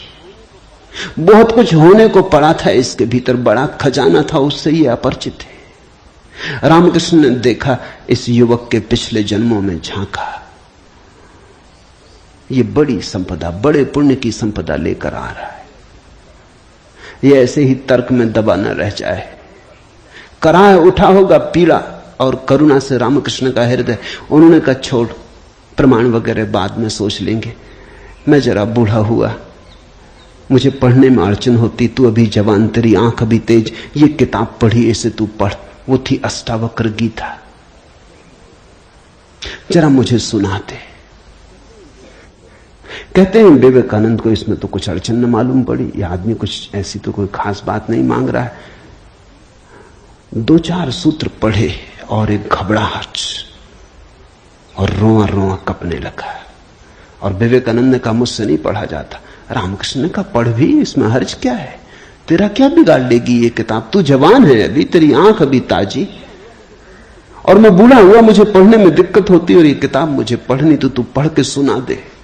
Speaker 2: बहुत कुछ होने को पड़ा था इसके भीतर, बड़ा खजाना था, उससे ये अपरिचित है। रामकृष्ण ने देखा, इस युवक के पिछले जन्मों में झांका, ये बड़ी संपदा, बड़े पुण्य की संपदा लेकर आ रहा है। ये ऐसे ही तर्क में दबा न रह जाए। कराह उठा होगा पीड़ा और करुणा से रामकृष्ण का हृदय। उन्होंने कहा छोड़, प्रमाण वगैरह बाद में सोच लेंगे, मैं जरा बूढ़ा हुआ, मुझे पढ़ने में अड़चन होती, तू अभी जवान, तेरी आंख अभी तेज, ये किताब पढ़ी, इसे तू पढ़। वो थी अष्टावक्र गीता, जरा मुझे सुना दे। कहते हैं विवेकानंद को इसमें तो कुछ अड़चन न मालूम पड़ी, यह आदमी कुछ ऐसी तो कोई खास बात नहीं मांग रहा है। 2-4 सूत्र पढ़े और एक घबराहट और रोआ रोआ कपने लगा। और विवेकानंद ने कहा मुझसे नहीं पढ़ा जाता। रामकृष्ण ने कहा पढ़ भी, इसमें हर्ज क्या है, तेरा क्या बिगाड़ लेगी ये किताब, तू जवान है अभी, तेरी आंख अभी ताजी, और मैं बूढ़ा हुआ, मुझे पढ़ने में दिक्कत होती, और ये किताब मुझे पढ़नी तो तू पढ़ के सुना दे।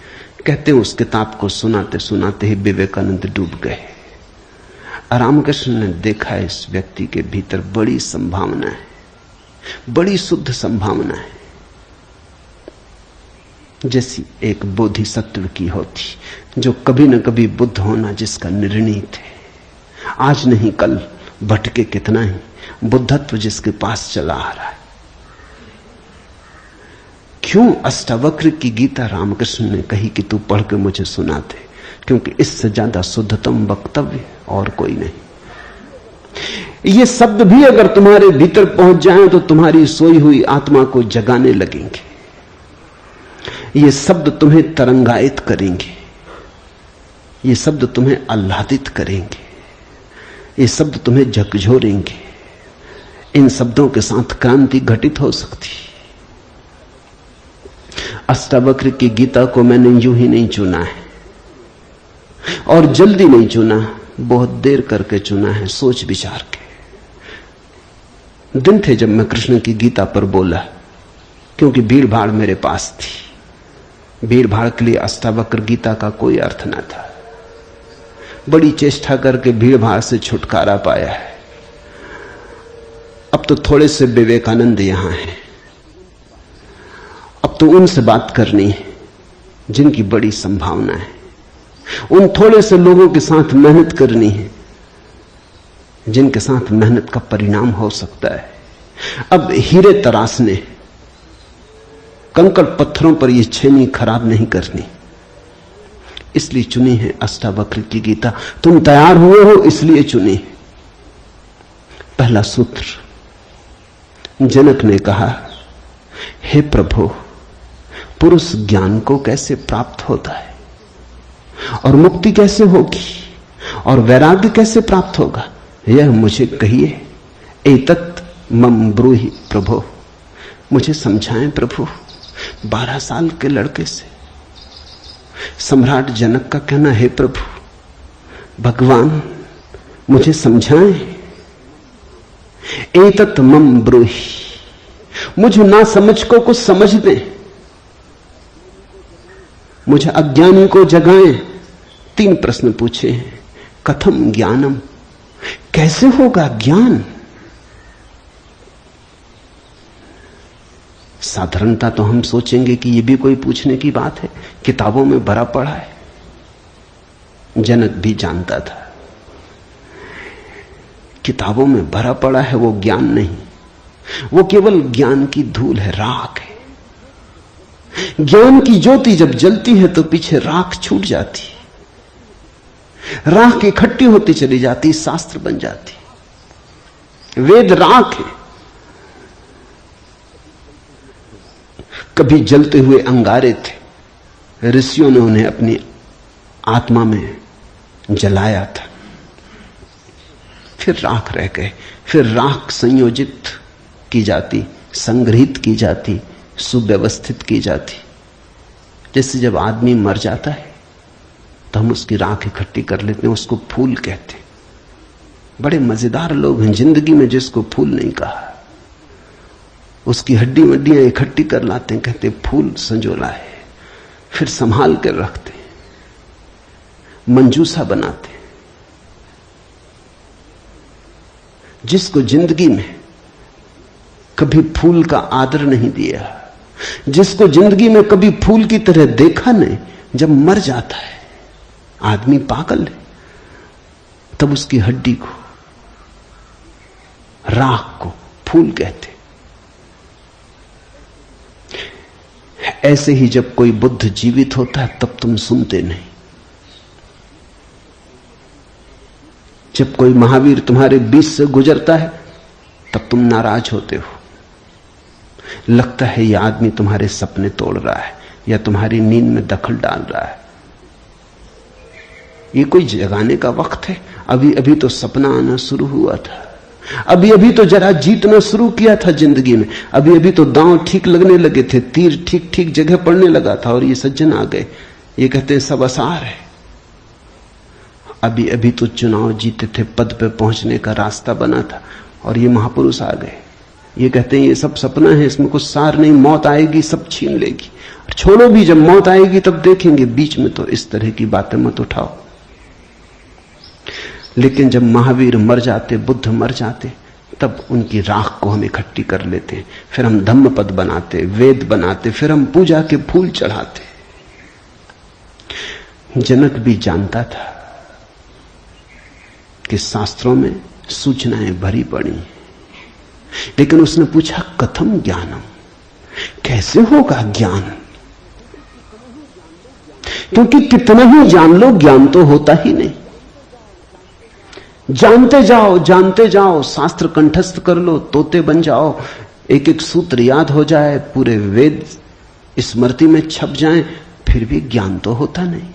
Speaker 2: कहते हैं उस किताब को सुनाते सुनाते ही विवेकानंद डूब गए। रामकृष्ण ने देखा इस व्यक्ति के भीतर बड़ी संभावना है, बड़ी शुद्ध संभावना है, जैसी एक बोधिसत्व की होती, जो कभी न कभी बुद्ध होना जिसका निर्णीत है, आज नहीं कल भटके कितना ही, बुद्धत्व जिसके पास चला आ रहा है। क्यों अष्टावक्र की गीता रामकृष्ण ने कही कि तू पढ़ के मुझे सुना दे? क्योंकि इससे ज्यादा शुद्धतम वक्तव्य और कोई नहीं। ये शब्द भी अगर तुम्हारे भीतर पहुंच जाएं तो तुम्हारी सोई हुई आत्मा को जगाने लगेंगे। ये शब्द तुम्हें तरंगायित करेंगे, ये शब्द तुम्हें आह्लादित करेंगे, ये शब्द तुम्हें झकझोरेंगे। इन शब्दों के साथ क्रांति घटित हो सकती। अष्टावक्र की गीता को मैंने यूं ही नहीं चुना है और जल्दी नहीं चुना, बहुत देर करके चुना है, सोच विचार के। दिन थे जब मैं कृष्ण की गीता पर बोला, क्योंकि भीड़ भाड़ मेरे पास थी। भीड़ भाड़ के लिए अष्टावक्र गीता का कोई अर्थ न था। बड़ी चेष्टा करके भीड़ भाड़ से छुटकारा पाया है। अब तो थोड़े से विवेकानंद यहां हैं, अब तो उनसे बात करनी है जिनकी बड़ी संभावना है। उन थोड़े से लोगों के साथ मेहनत करनी है जिनके साथ मेहनत का परिणाम हो सकता है। अब हीरे तराशने, कंकड़ पत्थरों पर यह छेनी खराब नहीं करनी, इसलिए चुनी है अष्टावक्र की गीता। तुम तैयार हुए हो इसलिए चुनी। पहला सूत्र, जनक ने कहा, हे प्रभु, पुरुष ज्ञान को कैसे प्राप्त होता है और मुक्ति कैसे होगी और वैराग्य कैसे प्राप्त होगा, यह मुझे कहिए। एतत् मम ब्रूहि प्रभु, मुझे समझाएं प्रभु। 12 साल के लड़के से सम्राट जनक का कहना, हे प्रभु भगवान मुझे समझाएं। एतत् मम ब्रूहि, मुझे ना समझ को कुछ समझ दें, मुझे अज्ञानी को जगाएं। 3 प्रश्न पूछे हैं। कथम ज्ञानम, कैसे होगा ज्ञान? साधारणता तो हम सोचेंगे कि यह भी कोई पूछने की बात है, किताबों में भरा पड़ा है। जनक भी जानता था किताबों में भरा पड़ा है वो ज्ञान नहीं, वो केवल ज्ञान की धूल है, राख है। ज्ञान की ज्योति जब जलती है तो पीछे राख छूट जाती, राख इकट्ठी होती चली जाती, शास्त्र बन जाती। वेद राख है। कभी जलते हुए अंगारे थे, ऋषियों ने उन्हें अपनी आत्मा में जलाया था, फिर राख रह गए। फिर राख संयोजित की जाती, संग्रहित की जाती, सुव्यवस्थित की जाती। जैसे जब आदमी मर जाता है तो हम उसकी राख इकट्ठी कर लेते हैं, उसको फूल कहते हैं। बड़े मजेदार लोग हैं जिंदगी में जिसको फूल नहीं कहा। उसकी हड्डी वड्डियां इकट्ठी कर लाते हैं, कहते फूल संजोला है, फिर संभाल कर रखते हैं, मंजूसा बनाते हैं। जिसको जिंदगी में कभी फूल का आदर नहीं दिया, जिसको जिंदगी में कभी फूल की तरह देखा नहीं, जब मर जाता है आदमी पागल है, तब उसकी हड्डी को, राख को फूल कहते। ऐसे ही जब कोई बुद्ध जीवित होता है तब तुम सुनते नहीं। जब कोई महावीर तुम्हारे बीच से गुजरता है तब तुम नाराज होते हो। लगता है यह आदमी तुम्हारे सपने तोड़ रहा है या तुम्हारी नींद में दखल डाल रहा है। ये कोई जगाने का वक्त है? अभी अभी तो सपना आना शुरू हुआ था, अभी अभी तो जरा जीतना शुरू किया था जिंदगी में, अभी अभी तो दांव ठीक लगने लगे थे, तीर ठीक ठीक जगह पड़ने लगा था, और ये सज्जन आ गए। ये कहते हैं सब आसार है। अभी अभी तो चुनाव जीते थे, पद पे पहुंचने का रास्ता बना था, और ये महापुरुष आ गए। ये कहते हैं ये सब सपना है, इसमें कुछ सार नहीं, मौत आएगी सब छीन लेगी। और छोड़ो भी, जब मौत आएगी तब देखेंगे, बीच में तो इस तरह की बातें मत उठाओ। लेकिन जब महावीर मर जाते, बुद्ध मर जाते, तब उनकी राख को हम इकट्ठी कर लेते, फिर हम धम्मपद बनाते, वेद बनाते, फिर हम पूजा के फूल चढ़ाते। जनक भी जानता था कि शास्त्रों में सूचनाएं भरी पड़ी, लेकिन उसने पूछा कथम ज्ञानम, कैसे होगा ज्ञान? क्योंकि कितना ही जान लो ज्ञान तो होता ही नहीं। जानते जाओ, शास्त्र कंठस्थ कर लो, तोते बन जाओ, एक एक सूत्र याद हो जाए, पूरे वेद स्मृति में छप जाएं, फिर भी ज्ञान तो होता नहीं।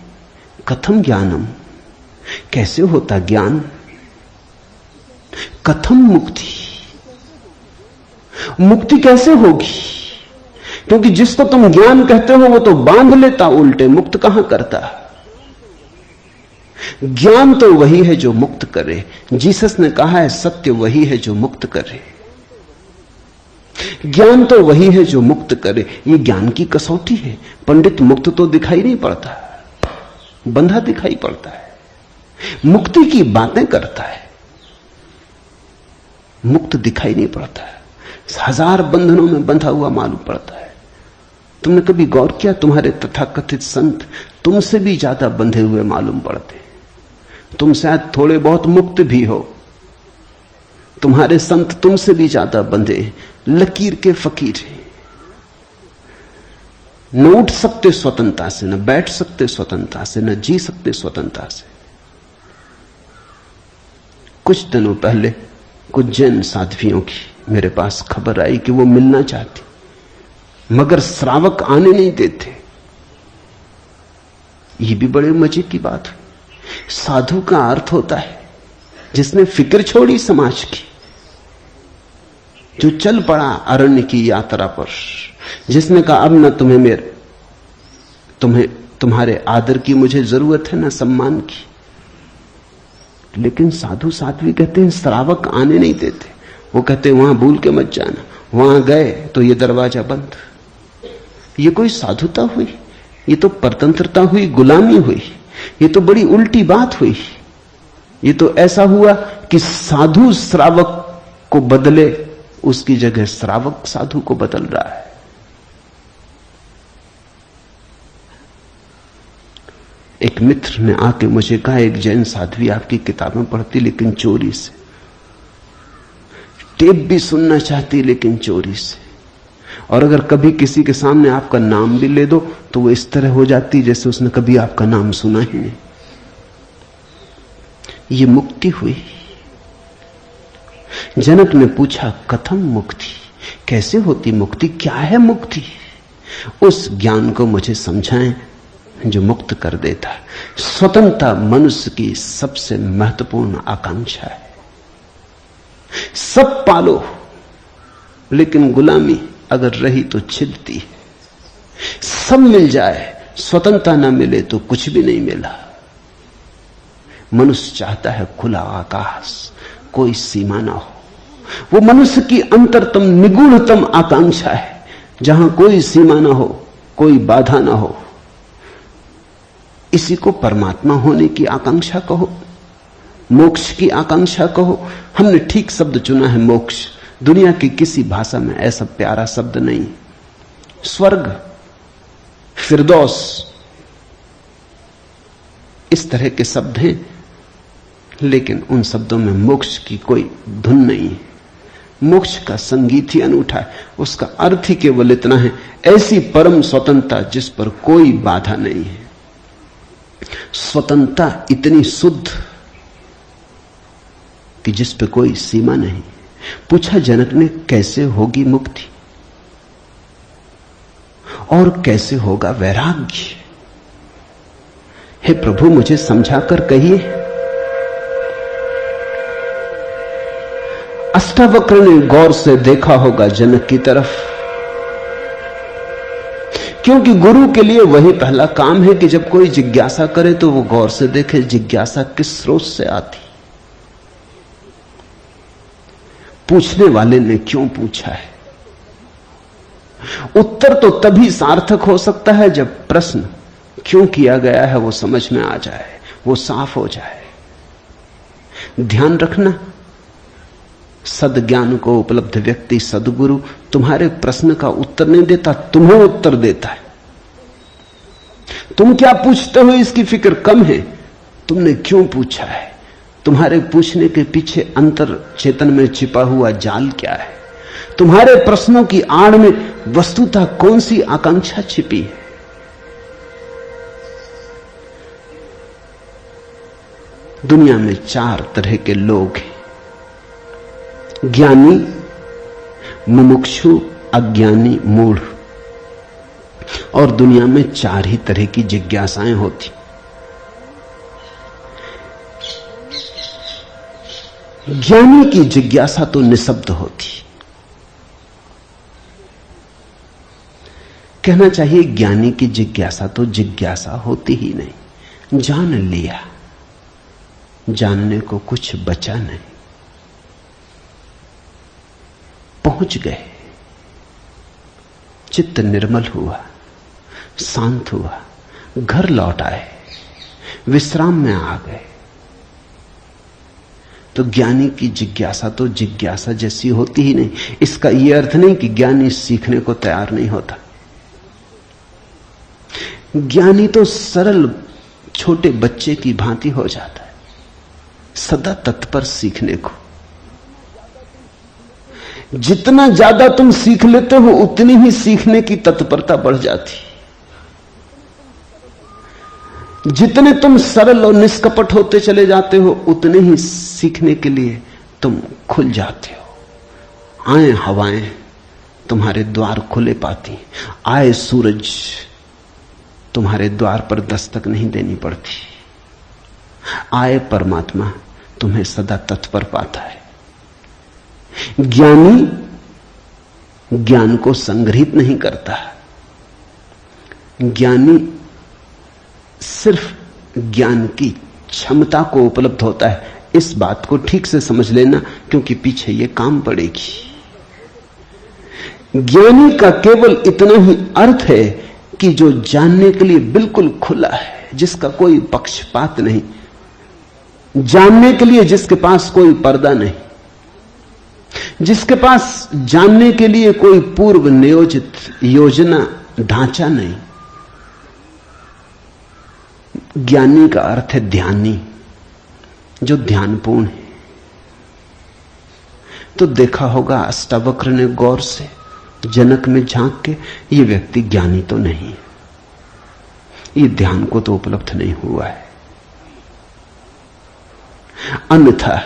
Speaker 2: कथम ज्ञानम, कैसे होता ज्ञान? कथम मुक्ति, मुक्ति कैसे होगी? क्योंकि जिसको तुम ज्ञान कहते हो वो तो बांध लेता उल्टे, मुक्त कहां करता। ज्ञान तो वही है जो मुक्त करे। जीसस ने कहा है सत्य वही है जो मुक्त करे, ज्ञान तो वही है जो मुक्त करे। ये ज्ञान की कसौटी है। पंडित मुक्त तो दिखाई नहीं पड़ता, बंधा दिखाई पड़ता है, मुक्ति की बातें करता है, मुक्त दिखाई नहीं पड़ता है, हजार बंधनों में बंधा हुआ मालूम पड़ता है। तुमने कभी गौर किया, तुम्हारे तथाकथित संत तुमसे भी ज्यादा बंधे हुए मालूम पड़ते। तुम शायद थोड़े बहुत मुक्त भी हो, तुम्हारे संत तुमसे भी ज्यादा बंधे, लकीर के फकीर हैं। न उठ सकते स्वतंत्रता से, न बैठ सकते स्वतंत्रता से, न जी सकते स्वतंत्रता से। कुछ दिनों पहले कुछ जैन साध्वियों की मेरे पास खबर आई कि वो मिलना चाहती, मगर श्रावक आने नहीं देते। ये भी बड़े मजे की बात है। साधु का अर्थ होता है जिसने फिक्र छोड़ी समाज की, जो चल पड़ा अरण्य की यात्रा पर, जिसने कहा अब न तुम्हारे आदर की मुझे जरूरत है, न सम्मान की। लेकिन साधु साध्वी कहते हैं श्रावक आने नहीं देते। वो कहते हैं वहां भूल के मत जाना, वहां गए तो ये दरवाजा बंद। ये कोई साधुता हुई? ये तो परतंत्रता हुई, गुलामी हुई। ये तो बड़ी उल्टी बात हुई। ये तो ऐसा हुआ कि साधु श्रावक को बदले, उसकी जगह श्रावक साधु को बदल रहा है। एक मित्र ने आके मुझे कहा, एक जैन साध्वी आपकी किताबें पढ़ती लेकिन चोरी से। टेप भी सुनना चाहती लेकिन चोरी से। और अगर कभी किसी के सामने आपका नाम भी ले दो तो वो इस तरह हो जाती जैसे उसने कभी आपका नाम सुना ही नहीं। ये मुक्ति हुई। जनक ने पूछा कथम मुक्ति, कैसे होती मुक्ति, क्या है मुक्ति? उस ज्ञान को मुझे समझाएं जो मुक्त कर देता है। स्वतंत्रता मनुष्य की सबसे महत्वपूर्ण आकांक्षा है। सब पालो लेकिन गुलामी अगर रही तो छिदती है। सब मिल जाए, स्वतंत्रता ना मिले तो कुछ भी नहीं मिला। मनुष्य चाहता है खुला आकाश, कोई सीमा ना हो। वो मनुष्य की अंतरतम निगूढ़तम आकांक्षा है, जहां कोई सीमा ना हो, कोई बाधा ना हो। इसी को परमात्मा होने की आकांक्षा कहो, मोक्ष की आकांक्षा कहो। हमने ठीक शब्द चुना है, मोक्ष। दुनिया की किसी भाषा में ऐसा प्यारा शब्द नहीं। स्वर्ग, फिरदौस, इस तरह के शब्द हैं, लेकिन उन शब्दों में मोक्ष की कोई धुन नहीं है। मोक्ष का संगीत ही अनूठा है। उसका अर्थ ही केवल इतना है, ऐसी परम स्वतंत्रता जिस पर कोई बाधा नहीं है। स्वतंत्रता इतनी शुद्ध कि जिस पे कोई सीमा नहीं। पूछा जनक ने कैसे होगी मुक्ति और कैसे होगा वैराग्य? हे प्रभु मुझे समझाकर कहिए। अष्टावक्र ने गौर से देखा होगा जनक की तरफ, क्योंकि गुरु के लिए वही पहला काम है कि जब कोई जिज्ञासा करे तो वो गौर से देखे जिज्ञासा किस स्रोत से आती, पूछने वाले ने क्यों पूछा है। उत्तर तो तभी सार्थक हो सकता है जब प्रश्न क्यों किया गया है वो समझ में आ जाए, वो साफ हो जाए। ध्यान रखना, सद्ज्ञान को उपलब्ध व्यक्ति, सद्गुरु तुम्हारे प्रश्न का उत्तर नहीं देता, तुम्हें उत्तर देता है। तुम क्या पूछते हो इसकी फिक्र कम है, तुमने क्यों पूछा है, तुम्हारे पूछने के पीछे अंतर चेतन में छिपा हुआ जाल क्या है, तुम्हारे प्रश्नों की आड़ में वस्तुतः कौन सी आकांक्षा छिपी है। दुनिया में 4 तरह के लोग हैं, ज्ञानी, मुमुक्षु, अज्ञानी, मूढ़। और दुनिया में 4 ही तरह की जिज्ञासाएं होती। ज्ञानी की जिज्ञासा तो निशब्द होती, कहना चाहिए ज्ञानी की जिज्ञासा तो जिज्ञासा होती ही नहीं। जान लिया, जानने को कुछ बचा नहीं, पहुंच गए, चित्त निर्मल हुआ, शांत हुआ, घर लौट आए, विश्राम में आ गए। तो ज्ञानी की जिज्ञासा तो जिज्ञासा जैसी होती ही नहीं। इसका यह अर्थ नहीं कि ज्ञानी सीखने को तैयार नहीं होता। ज्ञानी तो सरल छोटे बच्चे की भांति हो जाता है, सदा तत्पर सीखने को। जितना ज्यादा तुम सीख लेते हो उतनी ही सीखने की तत्परता बढ़ जाती। जितने तुम सरल और निष्कपट होते चले जाते हो उतने ही सीखने के लिए तुम खुल जाते हो। आए हवाएं तुम्हारे द्वार खुले पाती, आए सूरज तुम्हारे द्वार पर दस्तक नहीं देनी पड़ती, आए परमात्मा तुम्हें सदा तत्पर पाता है। ज्ञानी ज्ञान को संग्रहित नहीं करता, ज्ञानी सिर्फ ज्ञान की क्षमता को उपलब्ध होता है। इस बात को ठीक से समझ लेना, क्योंकि पीछे ये काम पड़ेगी। ज्ञानी का केवल इतना ही अर्थ है कि जो जानने के लिए बिल्कुल खुला है, जिसका कोई पक्षपात नहीं, जानने के लिए जिसके पास कोई पर्दा नहीं, जिसके पास जानने के लिए कोई पूर्व नियोजित योजना ढांचा नहीं। ज्ञानी का अर्थ है ध्यानी, जो ध्यानपूर्ण है। तो देखा होगा अष्टावक्र ने गौर से जनक में झांक के, ये व्यक्ति ज्ञानी तो नहीं, ये ध्यान को तो उपलब्ध नहीं हुआ है, अन्यथा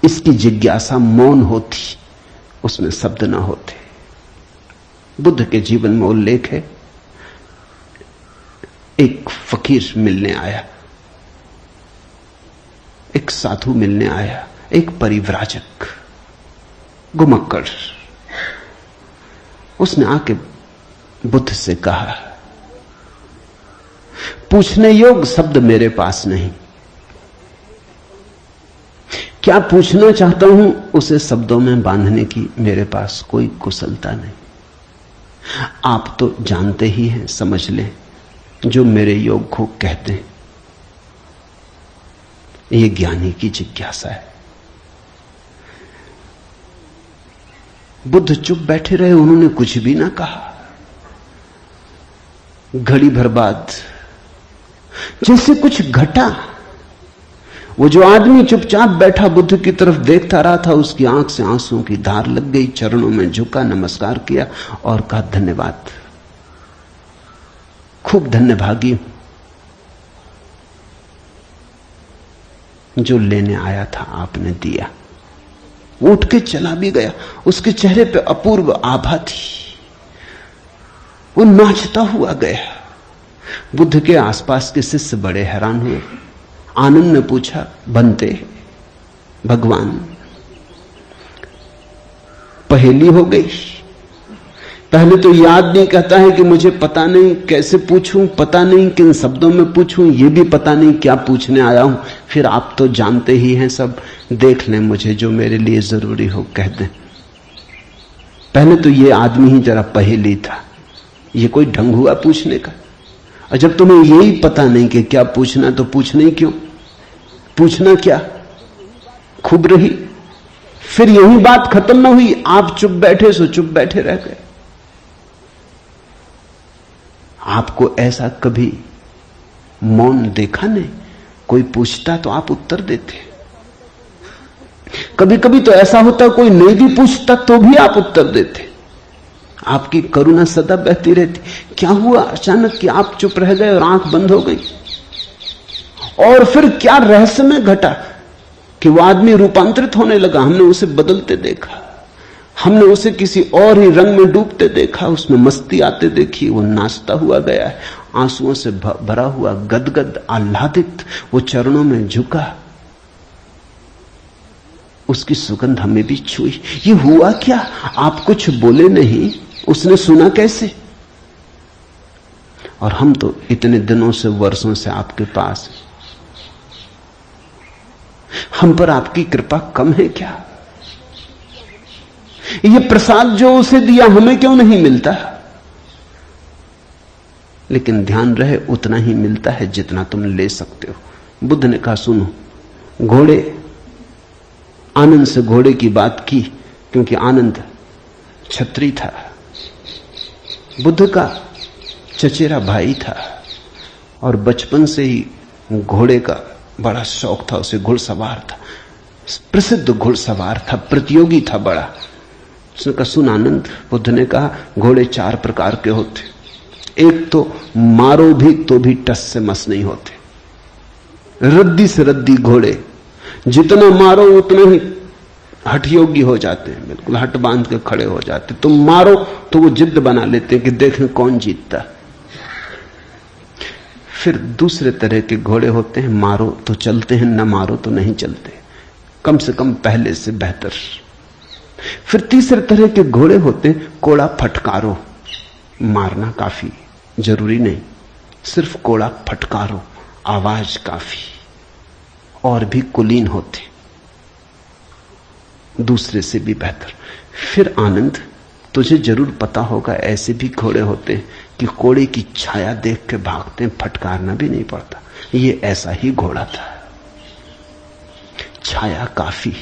Speaker 2: इसकी जिज्ञासा मौन होती, उसमें शब्द ना होते। बुद्ध के जीवन में उल्लेख है, एक फकीर मिलने आया, एक साधु मिलने आया, एक परिव्राजक घुमक्कड़। उसने आके बुद्ध से कहा, पूछने योग्य शब्द मेरे पास नहीं, क्या पूछना चाहता हूं उसे शब्दों में बांधने की मेरे पास कोई कुशलता नहीं। आप तो जानते ही हैं, समझ लें, जो मेरे योग को कहते हैं, ये ज्ञानी की जिज्ञासा है। बुद्ध चुप बैठे रहे, उन्होंने कुछ भी ना कहा। घड़ी भर बाद जैसे कुछ घटा, वो जो आदमी चुपचाप बैठा बुद्ध की तरफ देखता रहा था, उसकी आंख से आंसुओं की धार लग गई, चरणों में झुका, नमस्कार किया और कहा, धन्यवाद, खूब धन्यभागी हूं, जो लेने आया था आपने दिया। वो उठ के चला भी गया, उसके चेहरे पे अपूर्व आभा थी, वो नाचता हुआ गया। बुद्ध के आसपास के शिष्य बड़े हैरान हुए। आनंद ने पूछा, बनते भगवान, पहेली हो गई। पहले तो याद नहीं, कहता है कि मुझे पता नहीं कैसे पूछूं, पता नहीं किन शब्दों में पूछूं, ये भी पता नहीं क्या पूछने आया हूं। फिर आप तो जानते ही हैं सब, देख लें, मुझे जो मेरे लिए जरूरी हो कह दें। पहले तो ये आदमी ही जरा पहेली था, ये कोई ढंग हुआ पूछने का? और जब तुम्हें यही पता नहीं कि क्या पूछना, तो पूछना ही क्यों? पूछना क्या? खूब रही। फिर यही बात खत्म ना हुई, आप चुप बैठे सो चुप बैठे रह गए। आपको ऐसा कभी मौन देखा नहीं? कोई पूछता तो आप उत्तर देते। कभी कभी तो ऐसा होता, कोई नहीं भी पूछता तो भी आप उत्तर देते। आपकी करुणा सदा बहती रहती। क्या हुआ अचानक कि आप चुप रह गए और आंख बंद हो गई? और फिर क्या रहस्य में घटा कि वो आदमी रूपांतरित होने लगा? हमने उसे बदलते देखा, हमने उसे किसी और ही रंग में डूबते देखा, उसमें मस्ती आते देखी। वो नाचता हुआ गया है, आंसुओं से भरा हुआ, गदगद आह्लादित, वो चरणों में झुका, उसकी सुगंध हमें भी छुई। ये हुआ क्या? आप कुछ बोले नहीं, उसने सुना कैसे? और हम तो इतने दिनों से, वर्षों से आपके पास, हम पर आपकी कृपा कम है क्या? ये प्रसाद जो उसे दिया हमें क्यों नहीं मिलता? लेकिन ध्यान रहे, उतना ही मिलता है जितना तुम ले सकते हो। बुद्ध ने कहा, सुनो, घोड़े, आनंद से घोड़े की बात की, क्योंकि आनंद क्षत्रिय था, बुद्ध का चचेरा भाई था, और बचपन से ही घोड़े का बड़ा शौक था, उसे घुड़सवार था, प्रसिद्ध घुड़सवार था, प्रतियोगी था बड़ा। उसने कहा, सुन आनंद, बुद्ध ने कहा, घोड़े 4 प्रकार के होते। एक तो मारो भी तो भी टस से मस नहीं होते, रद्दी से रद्दी घोड़े, जितना मारो उतना ही हठ योगी हो जाते हैं, बिल्कुल हट बांध के खड़े हो जाते। तुम मारो तो वो जिद बना लेते हैं कि देखें कौन जीतता। फिर दूसरे तरह के घोड़े होते हैं, मारो तो चलते हैं, न मारो तो नहीं चलते, कम से कम पहले से बेहतर। फिर तीसरे तरह के घोड़े होते हैं, कोड़ा फटकारो, मारना काफी जरूरी नहीं, सिर्फ कोड़ा फटकारो, आवाज काफी। और भी कुलीन होते, दूसरे से भी बेहतर। फिर आनंद, तुझे जरूर पता होगा, ऐसे भी घोड़े होते हैं कि कोड़े की छाया देख के भागते हैं, फटकारना भी नहीं पड़ता। ये ऐसा ही घोड़ा था, छाया काफी।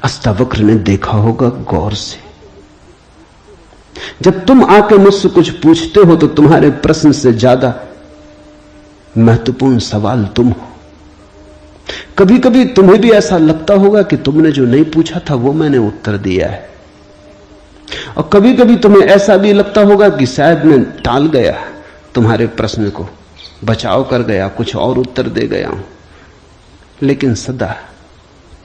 Speaker 2: अष्टावक्र ने देखा होगा गौर से, जब तुम आके मुझसे कुछ पूछते हो तो तुम्हारे प्रश्न से ज्यादा महत्वपूर्ण सवाल तुम हो। कभी कभी तुम्हें भी ऐसा लगता होगा कि तुमने जो नहीं पूछा था वो मैंने उत्तर दिया है, और कभी कभी तुम्हें ऐसा भी लगता होगा कि शायद मैं टाल गया तुम्हारे प्रश्न को, बचाव कर गया, कुछ और उत्तर दे गया हूं। लेकिन सदा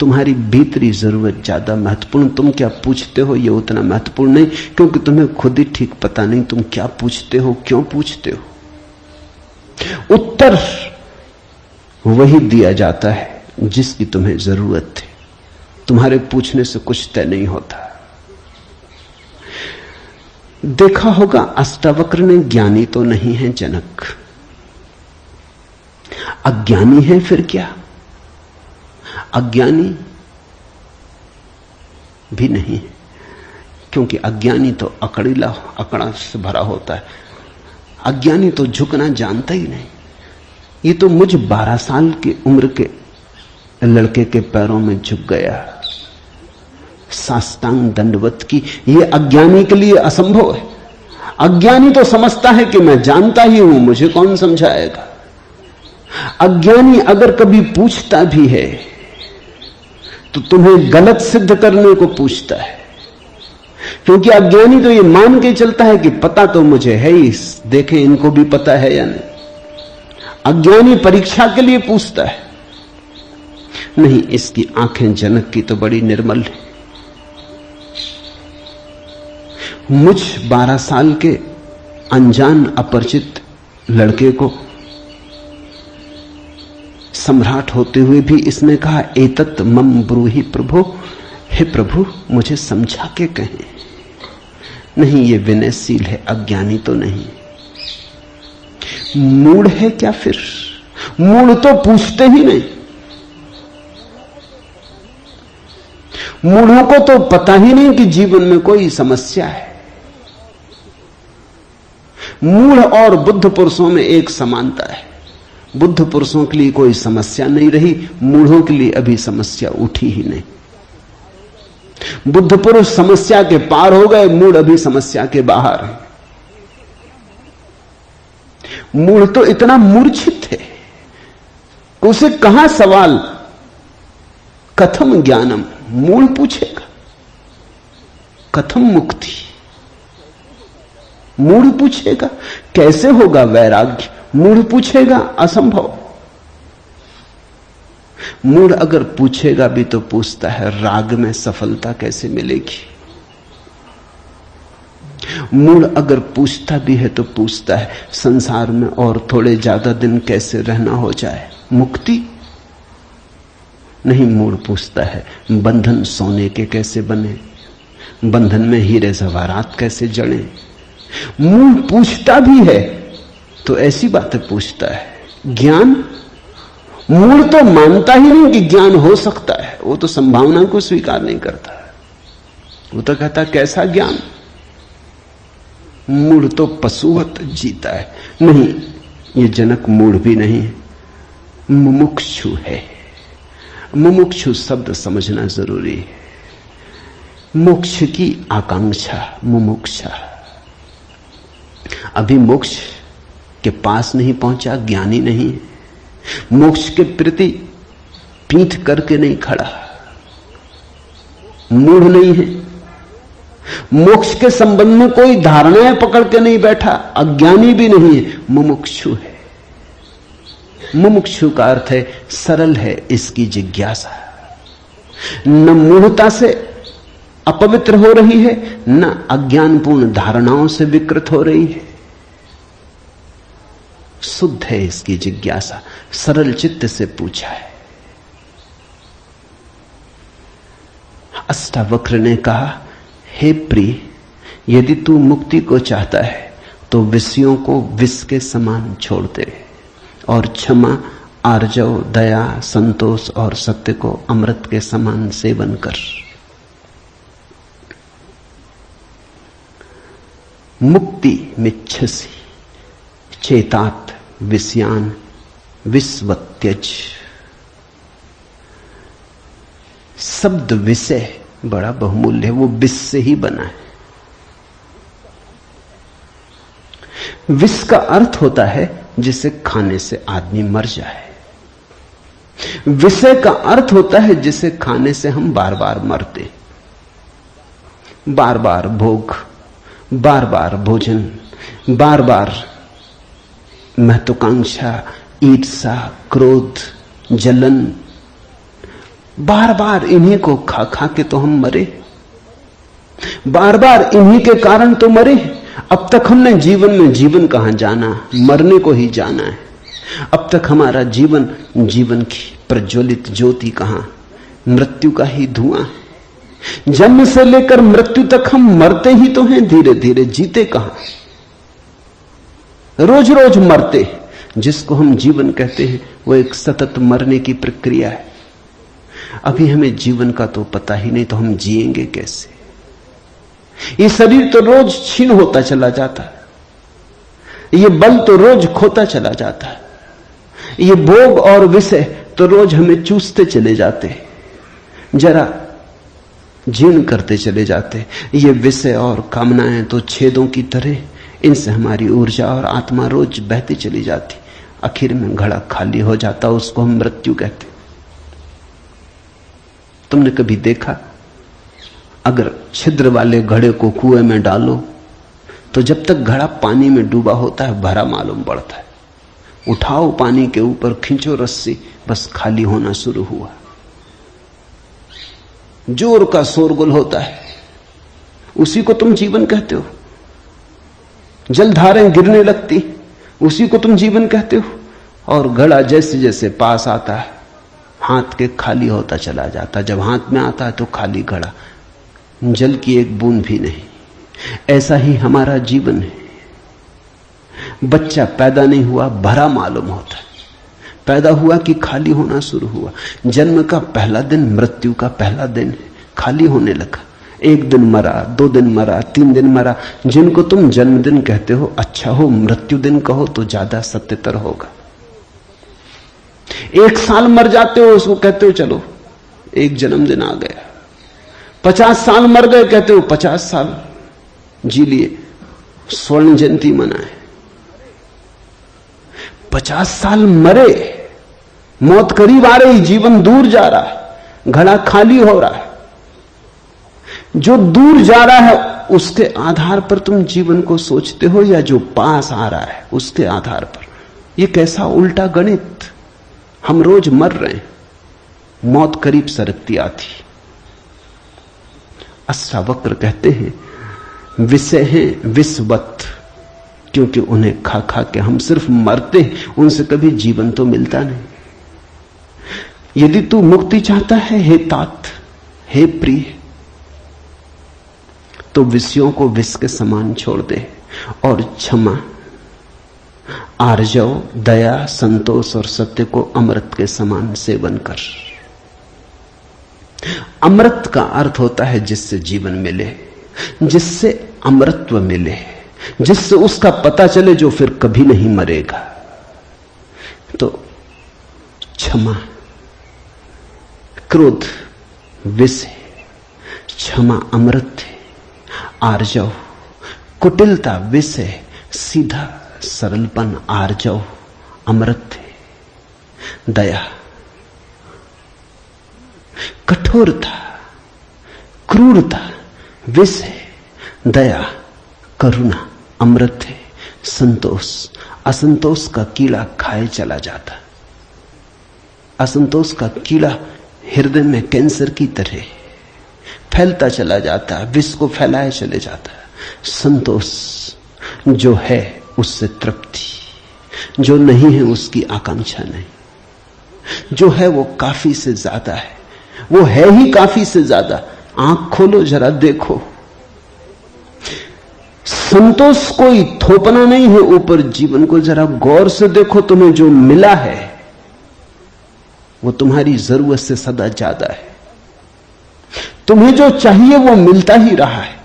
Speaker 2: तुम्हारी भीतरी जरूरत ज्यादा महत्वपूर्ण। तुम क्या पूछते हो ये उतना महत्वपूर्ण नहीं, क्योंकि तुम्हें खुद ही ठीक पता नहीं तुम क्या पूछते हो, क्यों पूछते हो। उत्तर वही दिया जाता है जिसकी तुम्हें जरूरत थी। तुम्हारे पूछने से कुछ तय नहीं होता। देखा होगा अष्टावक्र ने ज्ञानी तो नहीं है जनक, अज्ञानी है फिर क्या? अज्ञानी भी नहीं है, क्योंकि अज्ञानी तो अकड़ा से भरा होता है। अज्ञानी तो झुकना जानता ही नहीं। ये तो मुझ 12 साल की उम्र के लड़के के पैरों में झुक गया, साष्टांग दंडवत की। ये अज्ञानी के लिए असंभव है। अज्ञानी तो समझता है कि मैं जानता ही हूं, मुझे कौन समझाएगा। अज्ञानी अगर कभी पूछता भी है तो तुम्हें गलत सिद्ध करने को पूछता है, क्योंकि अज्ञानी तो ये मान के चलता है कि पता तो मुझे है ही, देखें इनको भी पता है या नहीं। अज्ञानी परीक्षा के लिए पूछता है। नहीं, इसकी आंखें जनक की तो बड़ी निर्मल है। मुझ 12 साल के अनजान अपरिचित लड़के को सम्राट होते हुए भी इसने कहा, एतत् मम ब्रूहि प्रभो, हे प्रभु मुझे समझा के कहें। नहीं, ये विनयशील है, अज्ञानी तो नहीं। मूढ़ है क्या फिर? मूढ़ तो पूछते ही नहीं। मूढ़ों को तो पता ही नहीं कि जीवन में कोई समस्या है। मूढ़ और बुद्ध पुरुषों में एक समानता है। बुद्ध पुरुषों के लिए कोई समस्या नहीं रही, मूढ़ों के लिए अभी समस्या उठी ही नहीं। बुद्ध पुरुष समस्या के पार हो गए, मूढ़ अभी समस्या के बाहर है। मूढ़ तो इतना मूर्छित है, उसे कहां सवाल कथम ज्ञानम, मूढ़ पूछेगा कथम मुक्ति, मूढ़ पूछेगा कैसे होगा वैराग्य, मूढ़ पूछेगा असंभव। मूढ़ अगर पूछेगा भी तो पूछता है राग में सफलता कैसे मिलेगी। मूढ़ अगर पूछता भी है तो पूछता है संसार में और थोड़े ज्यादा दिन कैसे रहना हो जाए, मुक्ति नहीं। मूढ़ पूछता है बंधन सोने के कैसे बने, बंधन में हीरे जवाहरात कैसे जड़े। मूढ़ पूछता भी है तो ऐसी बातें पूछता है। ज्ञान, मूढ़ तो मानता ही नहीं कि ज्ञान हो सकता है, वो तो संभावना को स्वीकार नहीं करता। वो तो कहता कैसा ज्ञान। मूढ़ तो पशुवत जीता है। नहीं, ये जनक मूढ़ भी नहीं है, मुमुक्षु है। मुमुक्षु शब्द समझना जरूरी है। मोक्ष की आकांक्षा, मुमुक्षा। अभी मोक्ष के पास नहीं पहुंचा, ज्ञानी नहीं है। मोक्ष के प्रति पीठ करके नहीं खड़ा, मूढ़ नहीं है। मोक्ष के संबंध में कोई धारणाएं पकड़ के नहीं बैठा, अज्ञानी भी नहीं है, मुमुक्षु है। मुमुक्षु का अर्थ है सरल है इसकी जिज्ञासा, न मूढ़ता से अपवित्र हो रही है, न अज्ञानपूर्ण धारणाओं से विकृत हो रही है। शुद्ध है इसकी जिज्ञासा, सरल चित्त से पूछा है। अष्टावक्र ने कहा, हे प्रिय, यदि तू मुक्ति को चाहता है तो विषयों को विष के समान छोड़ दे और क्षमा, आर्जव, दया, संतोष और सत्य को अमृत के समान सेवन कर। मुक्ति मिच्छसि चेतात विषयान विस्वत्यज। शब्द विषय बड़ा बहुमूल्य है, वो विष से ही बना है। विष का अर्थ होता है जिसे खाने से आदमी मर जाए। विषय का अर्थ होता है जिसे खाने से हम बार बार मरते, बार बार भोग, बार बार भोजन, बार बार महत्वाकांक्षा, ईर्ष्या, क्रोध, जलन, बार बार इन्हीं को खा खा के तो हम मरे, बार बार इन्हीं के कारण तो मरे। अब तक हमने जीवन में जीवन कहां जाना, मरने को ही जाना है। अब तक हमारा जीवन, जीवन की प्रज्वलित ज्योति कहां, मृत्यु का ही धुआं है। जन्म से लेकर मृत्यु तक हम मरते ही तो हैं, धीरे धीरे, जीते कहां, रोज रोज मरते। जिसको हम जीवन कहते हैं वो एक सतत मरने की प्रक्रिया है। अभी हमें जीवन का तो पता ही नहीं, तो हम जिएंगे कैसे? ये शरीर तो रोज छीन होता चला जाता है, ये बल तो रोज खोता चला जाता है, ये भोग और विषय तो रोज हमें चूसते चले जाते, जरा जीर्ण करते चले जाते। ये विषय और कामनाएं तो छेदों की तरह, इनसे हमारी ऊर्जा और आत्मा रोज बहती चली जाती, आखिर में घड़ा खाली हो जाता, उसको हम मृत्यु कहते। तुमने कभी देखा, अगर छिद्र वाले घड़े को कुएं में डालो तो जब तक घड़ा पानी में डूबा होता है भरा मालूम पड़ता है, उठाओ पानी के ऊपर, खींचो रस्सी, बस खाली होना शुरू हुआ। जोर का शोरगुल होता है, उसी को तुम जीवन कहते हो। जलधारें गिरने लगती, उसी को तुम जीवन कहते हो। और घड़ा जैसे जैसे पास आता है, हाथ के खाली होता चला जाता। जब हाथ में आता है तो खाली घड़ा, जल की एक बूंद भी नहीं। ऐसा ही हमारा जीवन है। बच्चा पैदा नहीं हुआ, भरा मालूम होता है, पैदा हुआ कि खाली होना शुरू हुआ। जन्म का पहला दिन मृत्यु का पहला दिन है, खाली होने लगा। एक दिन मरा, 2 दिन मरा, 3 दिन मरा। जिनको तुम जन्मदिन कहते हो अच्छा हो, मृत्यु दिन कहो तो ज्यादा सत्यतर होगा। 1 साल मर जाते हो, उसको कहते हो चलो एक जन्मदिन आ गया। 50 साल मर गए, कहते हो 50 साल जी लिए, स्वर्ण जयंती मनाए। 50 साल मरे, मौत करीब आ रही, जीवन दूर जा रहा है, घड़ा खाली हो रहा है। जो दूर जा रहा है उसके आधार पर तुम जीवन को सोचते हो, या जो पास आ रहा है उसके आधार पर? यह कैसा उल्टा गणित! हम रोज मर रहे हैं, मौत करीब सरकती आती। अष्टावक्र कहते हैं विषय हैं विषवत, क्योंकि उन्हें खा खा के हम सिर्फ मरते हैं, उनसे कभी जीवन तो मिलता नहीं। यदि तू मुक्ति चाहता है हे तात, हे प्रिय, तो विषयों को विष के समान छोड़ दे और क्षमा, आर्जव, दया, संतोष और सत्य को अमृत के समान सेवन कर। अमृत का अर्थ होता है जिससे जीवन मिले, जिससे अमृतत्व मिले, जिससे उसका पता चले जो फिर कभी नहीं मरेगा। तो क्षमा, क्रोध विष है, क्षमा अमृत है, आर्जव, कुटिलता विष है, सीधा सरलपन आर्जव अमृत है, दया, कठोरता, क्रूरता विष है, दया, करुणा अमृत है, संतोष, असंतोष का कीड़ा खाए चला जाता। असंतोष का कीड़ा हृदय में कैंसर की तरह फैलता चला जाता है, विष को फैलाए चले जाता है। संतोष जो है उससे तृप्ति, जो नहीं है उसकी आकांक्षा नहीं, जो है वो काफी से ज्यादा है, वो है ही काफी से ज्यादा। आंख खोलो जरा देखो, संतोष कोई थोपना नहीं है ऊपर, जीवन को जरा गौर से देखो। तुम्हें जो मिला है वो तुम्हारी जरूरत से सदा ज्यादा है। तुम्हें जो चाहिए वो मिलता ही रहा है।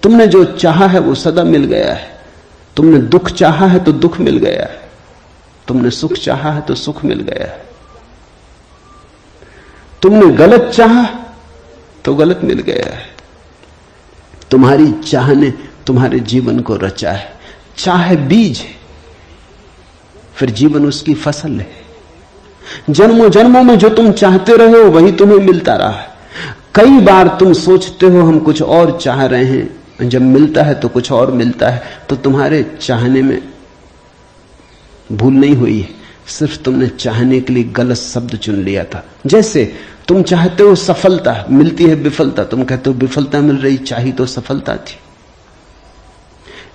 Speaker 2: तुमने जो चाहा है वो सदा मिल गया है। तुमने दुख चाहा है तो दुख मिल गया है, तुमने सुख चाहा है तो सुख मिल गया है, तुमने गलत चाहा तो गलत मिल गया है। तुम्हारी चाह ने तुम्हारे जीवन को रचा है। चाह बीज है, फिर जीवन उसकी फसल है। जन्मों जन्मों में जो तुम चाहते रहे हो वही तुम्हें मिलता रहा है। कई बार तुम सोचते हो हम कुछ और चाह रहे हैं, जब मिलता है तो कुछ और मिलता है, तो तुम्हारे चाहने में भूल नहीं हुई है, सिर्फ तुमने चाहने के लिए गलत शब्द चुन लिया था। जैसे तुम चाहते हो सफलता, मिलती है विफलता, तुम कहते हो विफलता मिल रही, चाही तो सफलता थी।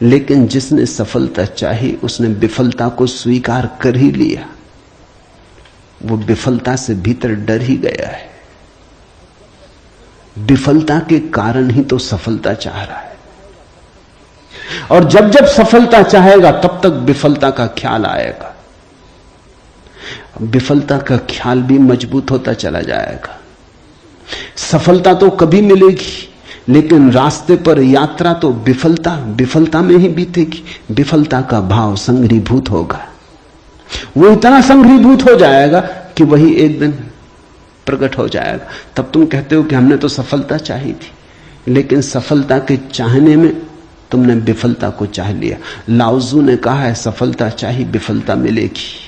Speaker 2: लेकिन जिसने सफलता चाही उसने विफलता को स्वीकार कर ही लिया, वो विफलता से भीतर डर ही गया है। विफलता के कारण ही तो सफलता चाह रहा है, और जब जब सफलता चाहेगा तब तक विफलता का ख्याल आएगा। विफलता का ख्याल भी मजबूत होता चला जाएगा। सफलता तो कभी मिलेगी, लेकिन रास्ते पर यात्रा तो विफलता में ही बीतेगी। विफलता का भाव संघरीभूत होगा, वो इतना संघरीभूत हो जाएगा कि वही एक दिन प्रकट हो जाएगा। तब तुम कहते हो कि हमने तो सफलता चाही थी, लेकिन सफलता के चाहने में तुमने विफलता को चाह लिया। लाओजू ने कहा है सफलता चाहिए विफलता मिलेगी।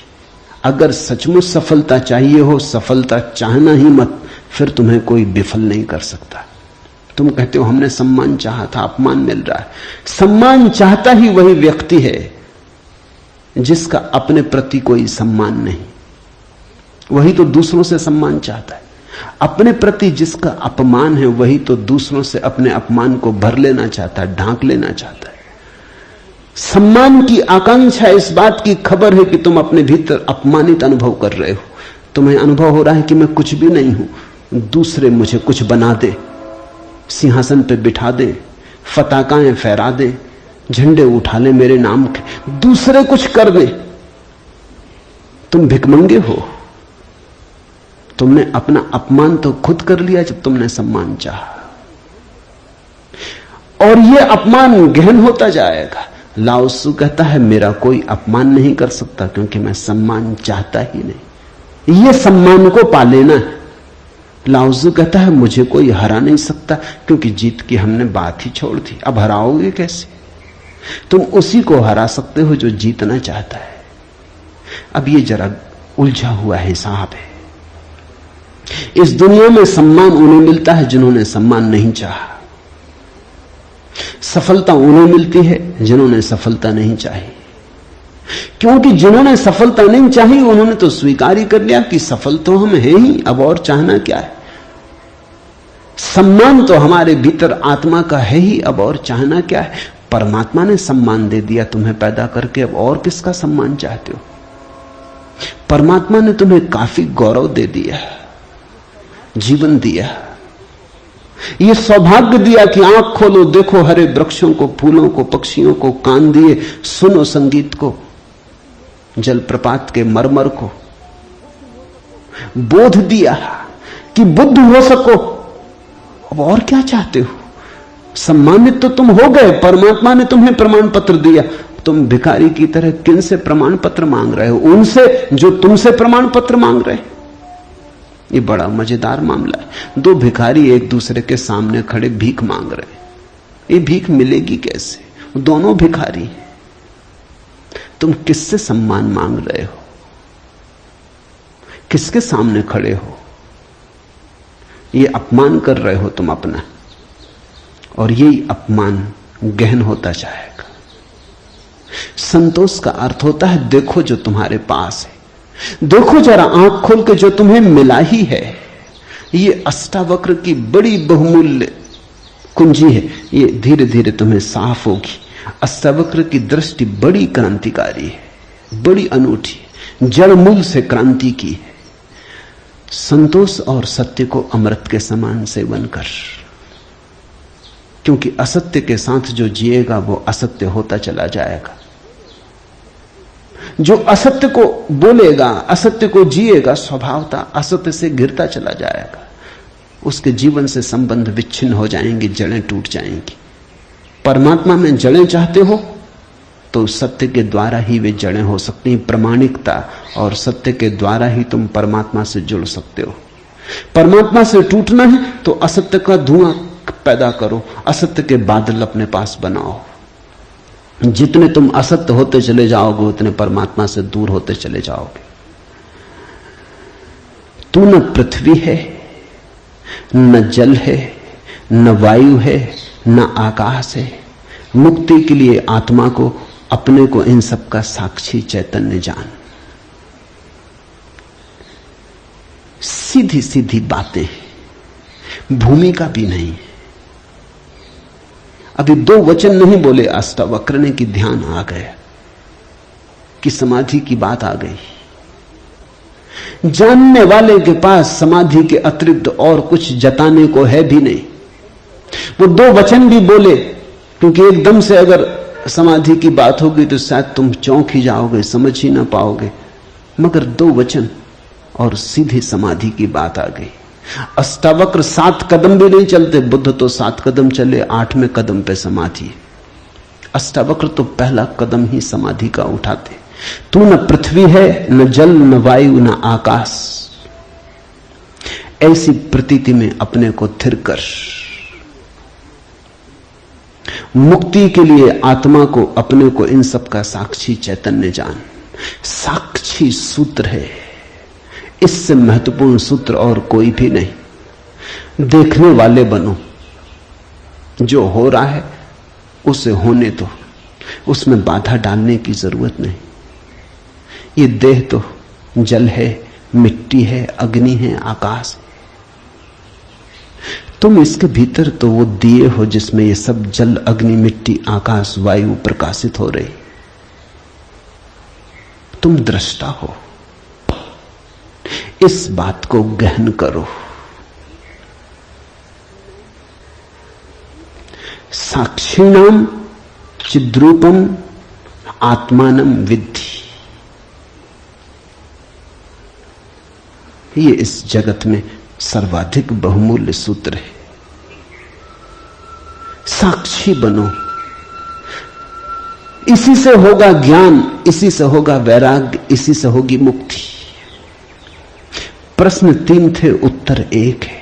Speaker 2: अगर सचमुच सफलता चाहिए हो, सफलता चाहना ही मत, फिर तुम्हें कोई विफल नहीं कर सकता। तुम कहते हो हमने सम्मान चाहा था, अपमान मिल रहा है। सम्मान चाहता ही वही व्यक्ति है जिसका अपने प्रति कोई सम्मान नहीं, वही तो दूसरों से सम्मान चाहता है। अपने प्रति जिसका अपमान है वही तो दूसरों से अपने अपमान को भर लेना चाहता है, ढांक लेना चाहता है। सम्मान की आकांक्षा इस बात की खबर है कि तुम अपने भीतर अपमानित अनुभव कर रहे हो। तुम्हें अनुभव हो रहा है कि मैं कुछ भी नहीं हूं, दूसरे मुझे कुछ बना दे, सिंहासन पे बिठा दे, पताकाएं फहरा दे, झंडे उठा ले मेरे नाम के, दूसरे कुछ कर दे। तुम भिखमंगे हो। तुमने अपना अपमान तो खुद कर लिया जब तुमने सम्मान चाहा, और यह अपमान गहन होता जाएगा। लाओसू कहता है मेरा कोई अपमान नहीं कर सकता क्योंकि मैं सम्मान चाहता ही नहीं, यह सम्मान को पा लेना है। लाओसू कहता है मुझे कोई हरा नहीं सकता क्योंकि जीत की हमने बात ही छोड़ दी, अब हराओगे कैसे? तुम उसी को हरा सकते हो जो जीतना चाहता है। अब ये जरा उलझा हुआ हिसाब है। इस दुनिया में सम्मान उन्हें मिलता है जिन्होंने सम्मान नहीं चाहा, सफलता उन्हें मिलती है जिन्होंने सफलता नहीं चाही। क्योंकि जिन्होंने सफलता नहीं चाही उन्होंने तो स्वीकार ही कर लिया कि सफल तो हम हैं ही, अब और चाहना क्या है। सम्मान तो हमारे भीतर आत्मा का है ही, अब और चाहना क्या है। परमात्मा ने सम्मान दे दिया तुम्हें पैदा करके, अब और किसका सम्मान चाहते हो? परमात्मा ने तुम्हें काफी गौरव दे दिया, जीवन दिया, यह सौभाग्य दिया कि आंख खोलो देखो हरे वृक्षों को, फूलों को, पक्षियों को, कान दिए सुनो संगीत को, जलप्रपात के मरमर को, बोध दिया कि बुद्ध हो सको। अब और क्या चाहते हो? सम्मानित तो तुम हो गए, परमात्मा ने तुम्हें प्रमाण पत्र दिया। तुम भिखारी की तरह किन से प्रमाण पत्र मांग रहे हो? उनसे जो तुमसे प्रमाण पत्र मांग रहे। ये बड़ा मजेदार मामला है। दो भिखारी एक दूसरे के सामने खड़े भीख मांग रहे, ये भीख मिलेगी कैसे? दोनों भिखारी। तुम किससे सम्मान मांग रहे हो? किसके सामने खड़े हो? ये अपमान कर रहे हो तुम अपना, और यही अपमान गहन होता जाएगा। संतोष का अर्थ होता है देखो जो तुम्हारे पास है, देखो जरा आंख खोल के जो तुम्हें मिला ही है। ये अष्टावक्र की बड़ी बहुमूल्य कुंजी है, ये धीरे धीरे तुम्हें साफ होगी। अष्टावक्र की दृष्टि बड़ी क्रांतिकारी है, बड़ी अनूठी, जड़ मूल से क्रांति की है। संतोष और सत्य को अमृत के समान सेवन कर, क्योंकि असत्य के साथ जो जिएगा वो असत्य होता चला जाएगा। जो असत्य को बोलेगा, असत्य को जिएगा, स्वभावता असत्य से गिरता चला जाएगा। उसके जीवन से संबंध विच्छिन्न हो जाएंगे, जड़ें टूट जाएंगी। परमात्मा में जड़ें चाहते हो तो सत्य के द्वारा ही वे जड़ें हो सकती हैं। प्रामाणिकता और सत्य के द्वारा ही तुम परमात्मा से जुड़ सकते हो। परमात्मा से टूटना है तो असत्य का धुआं पैदा करो, असत्य के बादल अपने पास बनाओ। जितने तुम असत्य होते चले जाओगे उतने परमात्मा से दूर होते चले जाओगे। तू न पृथ्वी है, न जल है, न वायु है, न आकाश है। मुक्ति के लिए आत्मा को, अपने को, इन सब का साक्षी चैतन्य जान। सीधी सीधी बातें, भूमिका भी नहीं। अभी 2 वचन नहीं बोले अष्टावक्र ने कि ध्यान आ गया, कि समाधि की बात आ गई। जानने वाले के पास समाधि के अतिरिक्त और कुछ जताने को है भी नहीं। वो 2 वचन भी बोले, क्योंकि एकदम से अगर समाधि की बात होगी तो शायद तुम चौंक ही जाओगे, समझ ही ना पाओगे। मगर 2 वचन और सीधी समाधि की बात आ गई। अष्टावक्र 7 कदम भी नहीं चलते, बुद्ध तो 7 कदम चले, 8वें कदम पे समाधि। अष्टावक्र तो पहला कदम ही समाधि का उठाते। तू न पृथ्वी है, न जल, न वायु, न आकाश। ऐसी प्रतीति में अपने को थिर कर। मुक्ति के लिए आत्मा को, अपने को, इन सब का साक्षी चैतन्य जान। साक्षी सूत्र है, इससे महत्वपूर्ण सूत्र और कोई भी नहीं। देखने वाले बनो, जो हो रहा है उसे होने दो, उसमें बाधा डालने की जरूरत नहीं। ये देह तो जल है, मिट्टी है, अग्नि है, आकाश है। तुम इसके भीतर तो वो दिए हो जिसमें ये सब जल, अग्नि, मिट्टी, आकाश, वायु प्रकाशित हो रही। तुम दृष्टा हो। इस बात को गहन करो। साक्षिणाम चिद्रूपम आत्मानम विद्धि। ये इस जगत में सर्वाधिक बहुमूल्य सूत्र है। साक्षी बनो। इसी से होगा ज्ञान, इसी से होगा वैराग्य, इसी से होगी मुक्ति। प्रश्न 3 थे, उत्तर 1 है।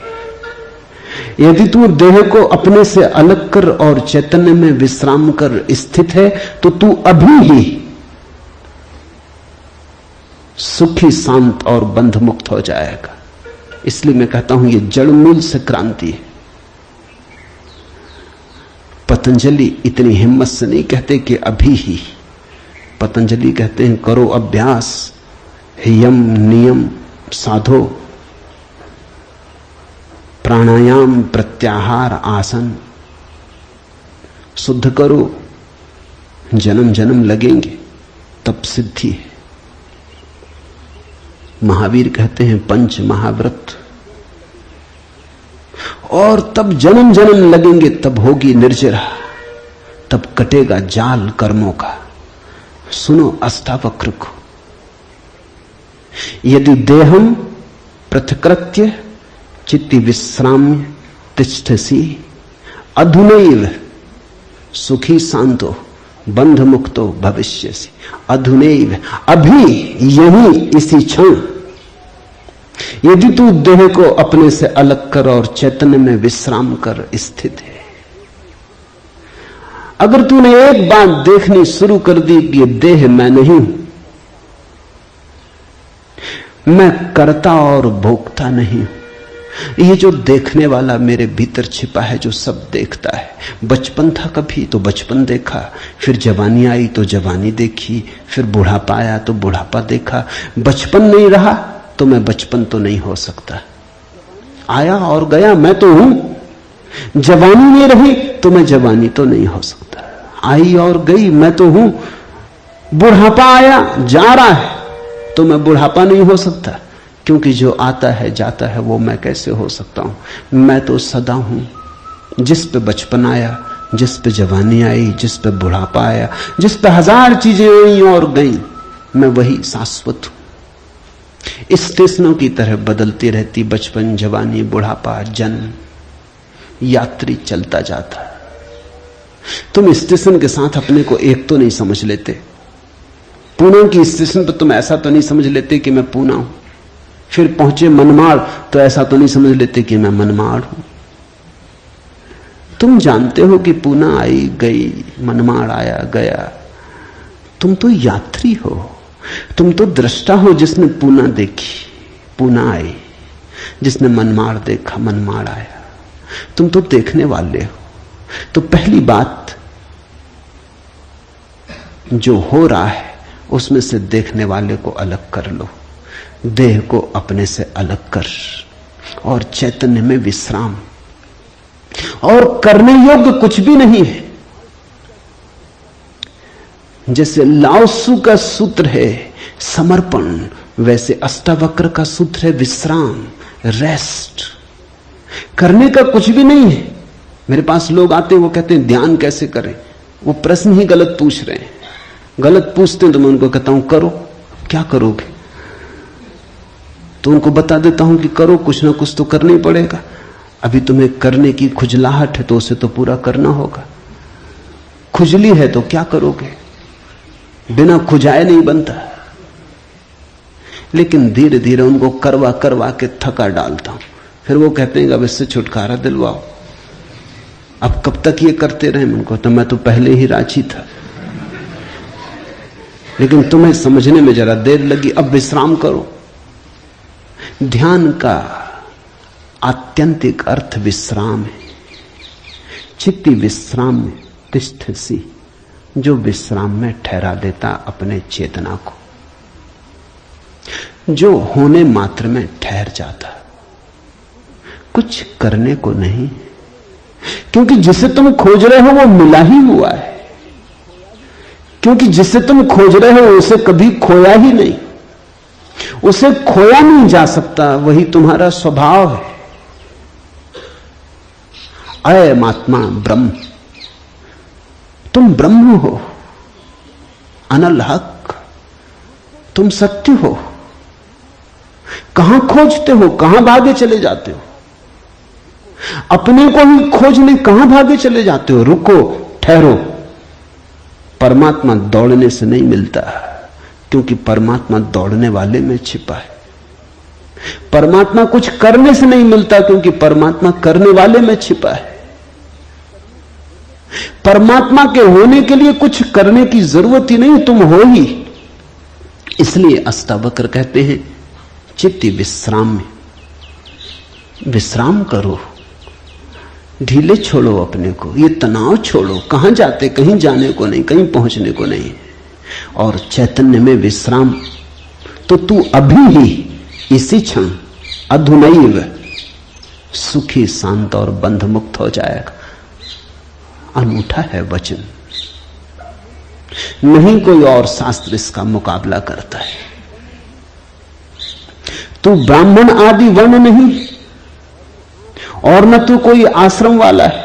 Speaker 2: यदि तू देह को अपने से अलग कर और चैतन्य में विश्राम कर स्थित है, तो तू अभी ही सुखी, शांत और बंध मुक्त हो जाएगा। इसलिए मैं कहता हूं ये जड़ मूल से क्रांति है। पतंजलि इतनी हिम्मत से नहीं कहते कि अभी ही। पतंजलि कहते हैं करो अभ्यास, यम नियम साधो, प्राणायाम, प्रत्याहार, आसन शुद्ध करो। जन्म जन्म लगेंगे तब सिद्धि है। महावीर कहते हैं 5 महाव्रत, और तब जन्म जन्म लगेंगे, तब होगी निर्जरा, तब कटेगा जाल कर्मों का। सुनो अष्टावक्र को। यदि देहम पृथकृत्य चित्ति विश्राम्य तिष्ठसि अधुनैव सुखी शांतो बंध मुक्तो भविष्यसि। अधुनैव, अभी, यही, इसी क्षण। यदि तू देह को अपने से अलग कर और चैतन्य में विश्राम कर स्थित है, अगर तूने एक बात देखनी शुरू कर दी कि ये देह मैं नहीं हूं, मैं करता और भोगता नहीं हूं, ये जो देखने वाला मेरे भीतर छिपा है, जो सब देखता है। बचपन था कभी तो बचपन देखा, फिर जवानी आई तो जवानी देखी, फिर बुढ़ापा आया तो बुढ़ापा देखा। बचपन नहीं रहा तो मैं बचपन तो नहीं हो सकता। आया और गया, मैं तो हूं। जवानी नहीं रही तो मैं जवानी तो नहीं हो सकता। आई और गई, मैं तो हूं। बुढ़ापा आया, जा रहा है, तो मैं बुढ़ापा नहीं हो सकता, क्योंकि जो आता है जाता है वो मैं कैसे हो सकता हूं। मैं तो सदा हूं। जिस पे बचपन आया, जिस पे जवानी आई, जिस पे बुढ़ापा आया, जिस पे 1000 चीजें आई और गई, मैं वही शाश्वत हूं। स्टेशनों की तरह बदलती रहती बचपन, जवानी, बुढ़ापा, जन्म, यात्री चलता जाता। तुम स्टेशन के साथ अपने को एक तो नहीं समझ लेते। पूना की स्टेशन पर तुम ऐसा तो नहीं समझ लेते कि मैं पूना हूं। फिर पहुंचे मनमाड़ तो ऐसा तो नहीं समझ लेते कि मैं मनमाड़ हूं। तुम जानते हो कि पूना आई गई, मनमाड़ आया गया। तुम तो यात्री हो, तुम तो दृष्टा हो जिसने पूना देखी, पूना आई। जिसने मनमाड़ देखा मनमाड़ आया। तुम तो देखने वाले हो। तो पहली बात, जो हो रहा है उसमें से देखने वाले को अलग कर लो, देह को अपने से अलग कर, और चैतन्य में विश्राम। और करने योग्य कुछ भी नहीं है। जैसे लाओत्सु का सूत्र है समर्पण, वैसे अष्टावक्र का सूत्र है विश्राम, रेस्ट। करने का कुछ भी नहीं है। मेरे पास लोग आते हैं, वो कहते हैं ध्यान कैसे करें। वो प्रश्न ही गलत पूछ रहे हैं। गलत पूछते हैं तो मैं उनको कहता हूं करो। क्या करोगे? तो उनको बता देता हूं कि करो, कुछ ना कुछ तो करना ही पड़ेगा। अभी तुम्हें करने की खुजलाहट है तो उसे तो पूरा करना होगा। खुजली है तो क्या करोगे? बिना खुजाए नहीं बनता। लेकिन धीरे धीरे उनको करवा करवा के थका डालता हूं। फिर वो कहते हैं अब इससे छुटकारा दिलवाओ। अब कब तक ये करते रहे? उनको तो मैं तो पहले ही राजी था, लेकिन तुम्हें समझने में जरा देर लगी। अब विश्राम करो। ध्यान का आत्यंतिक अर्थ विश्राम है। चित्ती विश्राम में तिष्ठसि, जो विश्राम में ठहरा देता अपने चेतना को, जो होने मात्र में ठहर जाता, कुछ करने को नहीं। क्योंकि जिसे तुम खोज रहे हो वो मिला ही हुआ है। क्योंकि जिसे तुम खोज रहे हो उसे कभी खोया ही नहीं, उसे खोया नहीं जा सकता। वही तुम्हारा स्वभाव है। अयम आत्मा ब्रह्म, तुम ब्रह्म हो, अनल हक, तुम सत्य हो। कहां खोजते हो? कहां भागे चले जाते हो? अपने को ही खोजने कहां भागे चले जाते हो? रुको, ठहरो। परमात्मा दौड़ने से नहीं मिलता, क्योंकि परमात्मा दौड़ने वाले में छिपा है। परमात्मा कुछ करने से नहीं मिलता, क्योंकि परमात्मा करने वाले में छिपा है। परमात्मा के होने के लिए कुछ करने की जरूरत ही नहीं, तुम हो ही। इसलिए अष्टावक्र कहते हैं चित्ती विश्राम में विश्राम करो, ढीले छोड़ो अपने को, ये तनाव छोड़ो। कहां जाते? कहीं जाने को नहीं, कहीं पहुंचने को नहीं। और चैतन्य में विश्राम, तो तू अभी ही इसी क्षण अधुनैव सुखी शांत और बंध मुक्त हो जाएगा। अनूठा है वचन, नहीं कोई और शास्त्र इसका मुकाबला करता है। तू ब्राह्मण आदि वर्ण नहीं, और न तू कोई आश्रम वाला है,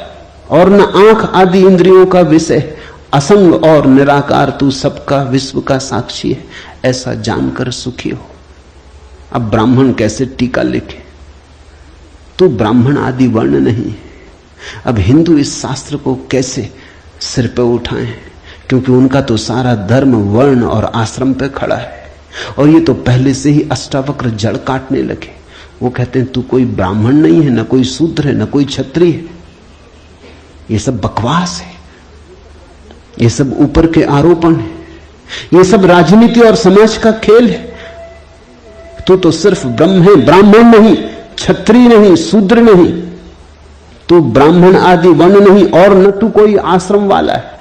Speaker 2: और न आंख आदि इंद्रियों का विषय। असंग और निराकार तू सबका विश्व का साक्षी है, ऐसा जानकर सुखी हो। अब ब्राह्मण कैसे टीका लिखे? तू ब्राह्मण आदि वर्ण नहीं। अब हिंदू इस शास्त्र को कैसे सिर पे उठाएं? क्योंकि उनका तो सारा धर्म वर्ण और आश्रम पे खड़ा है, और ये तो पहले से ही अष्टावक्र जड़ काटने लगे। वो कहते हैं तू कोई ब्राह्मण नहीं है, न कोई शूद्र है, न कोई क्षत्रिय है। ये सब बकवास है, ये सब ऊपर के आरोपण है, ये सब राजनीति और समाज का खेल है। तू तो सिर्फ ब्रह्म है, ब्राह्मण नहीं, क्षत्रिय नहीं, शूद्र नहीं। तू ब्राह्मण आदि वर्ण नहीं, और न तू कोई आश्रम वाला है,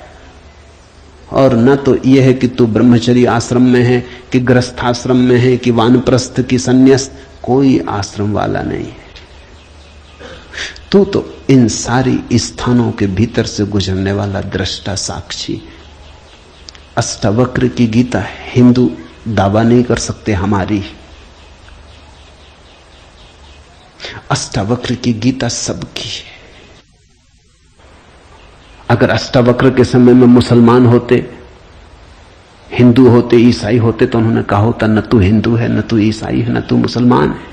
Speaker 2: और न तो यह है कि तू ब्रह्मचर्य आश्रम में है, कि गृहस्थाश्रम में है, कि वानप्रस्थ की संन्यास। कोई आश्रम वाला नहीं है। तू तो इन सारी स्थानों के भीतर से गुजरने वाला दृष्टा साक्षी। अष्टावक्र की गीता है, हिंदू दावा नहीं कर सकते हमारी। अष्टावक्र की गीता सबकी है। अगर अष्टावक्र के समय में मुसलमान होते, हिंदू होते, ईसाई होते, तो उन्होंने कहा होता न तू हिंदू है, न तू ईसाई है, न तू मुसलमान है।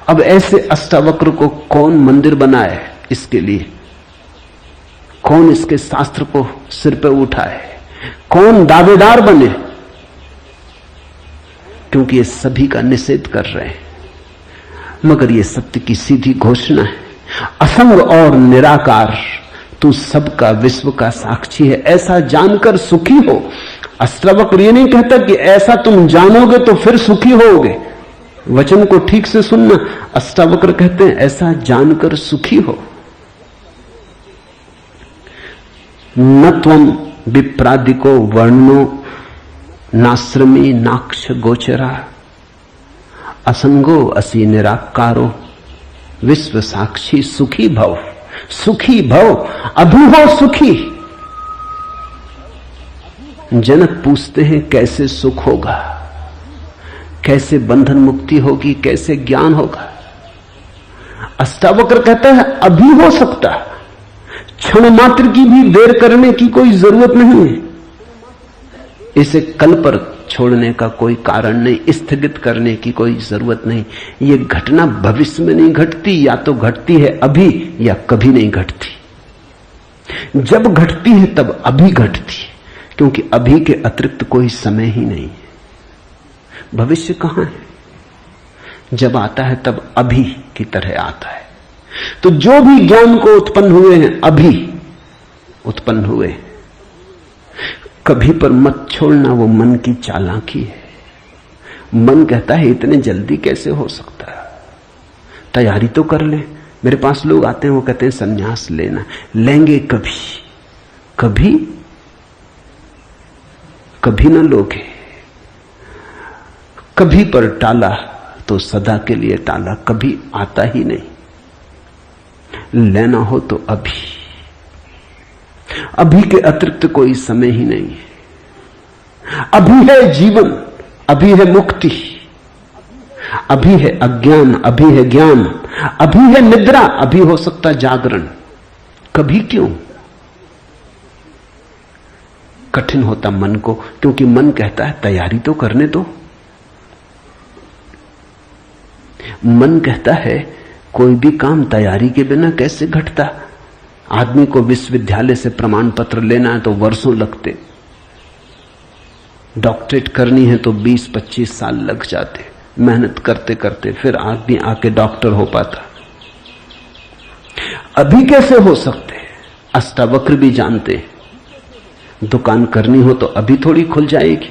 Speaker 2: अब ऐसे अष्टावक्र को कौन मंदिर बनाए? इसके लिए कौन इसके शास्त्र को सिर पे उठाए? कौन दावेदार बने? क्योंकि ये सभी का निषेध कर रहे हैं। मगर ये सत्य की सीधी घोषणा है, असंग और निराकार तू सबका विश्व का साक्षी है, ऐसा जानकर सुखी हो। अष्टावक्र ये नहीं कहता कि ऐसा तुम जानोगे तो फिर सुखी होगे। वचन को ठीक से सुनना। अष्टावक्र कहते हैं ऐसा जानकर सुखी हो। न त्वं विप्रादिको वर्णो नाश्रमी नाक्ष गोचरा असंगो असि निराकारो विश्व साक्षी सुखी भव। सुखी भव, अभी हो सुखी। जनक पूछते हैं कैसे सुख होगा, कैसे बंधन मुक्ति होगी, कैसे ज्ञान होगा। अष्टावक्र कहता है अभी हो सकता, क्षण मात्र की भी देर करने की कोई जरूरत नहीं है। इसे कल पर छोड़ने का कोई कारण नहीं, स्थगित करने की कोई जरूरत नहीं। ये घटना भविष्य में नहीं घटती, या तो घटती है अभी या कभी नहीं घटती। जब घटती है तब अभी घटती है, क्योंकि अभी के अतिरिक्त कोई समय ही नहीं है। भविष्य कहां है? जब आता है तब अभी की तरह आता है। तो जो भी ज्ञान को उत्पन्न हुए हैं अभी उत्पन्न हुए। कभी पर मत छोड़ना, वो मन की चालाकी है। मन कहता है इतने जल्दी कैसे हो सकता है, तैयारी तो कर ले। मेरे पास लोग आते हैं, वो कहते हैं संन्यास लेना। लेंगे कभी, कभी कभी न लोगे। कभी पर टाला तो सदा के लिए टाला, कभी आता ही नहीं। लेना हो तो अभी, अभी के अतिरिक्त कोई समय ही नहीं है। अभी है जीवन, अभी है मुक्ति, अभी है अज्ञान, अभी है ज्ञान, अभी है निद्रा, अभी हो सकता जागरण। कभी क्यों? कठिन होता मन को, क्योंकि मन कहता है तैयारी तो करने दो। मन कहता है कोई भी काम तैयारी के बिना कैसे घटता। आदमी को विश्वविद्यालय से प्रमाण पत्र लेना है तो वर्षों लगते, डॉक्टरेट करनी है तो 20-25 साल लग जाते, मेहनत करते करते फिर आदमी आके डॉक्टर हो पाता। अभी कैसे हो सकते? अष्टावक्र भी जानते, दुकान करनी हो तो अभी थोड़ी खुल जाएगी।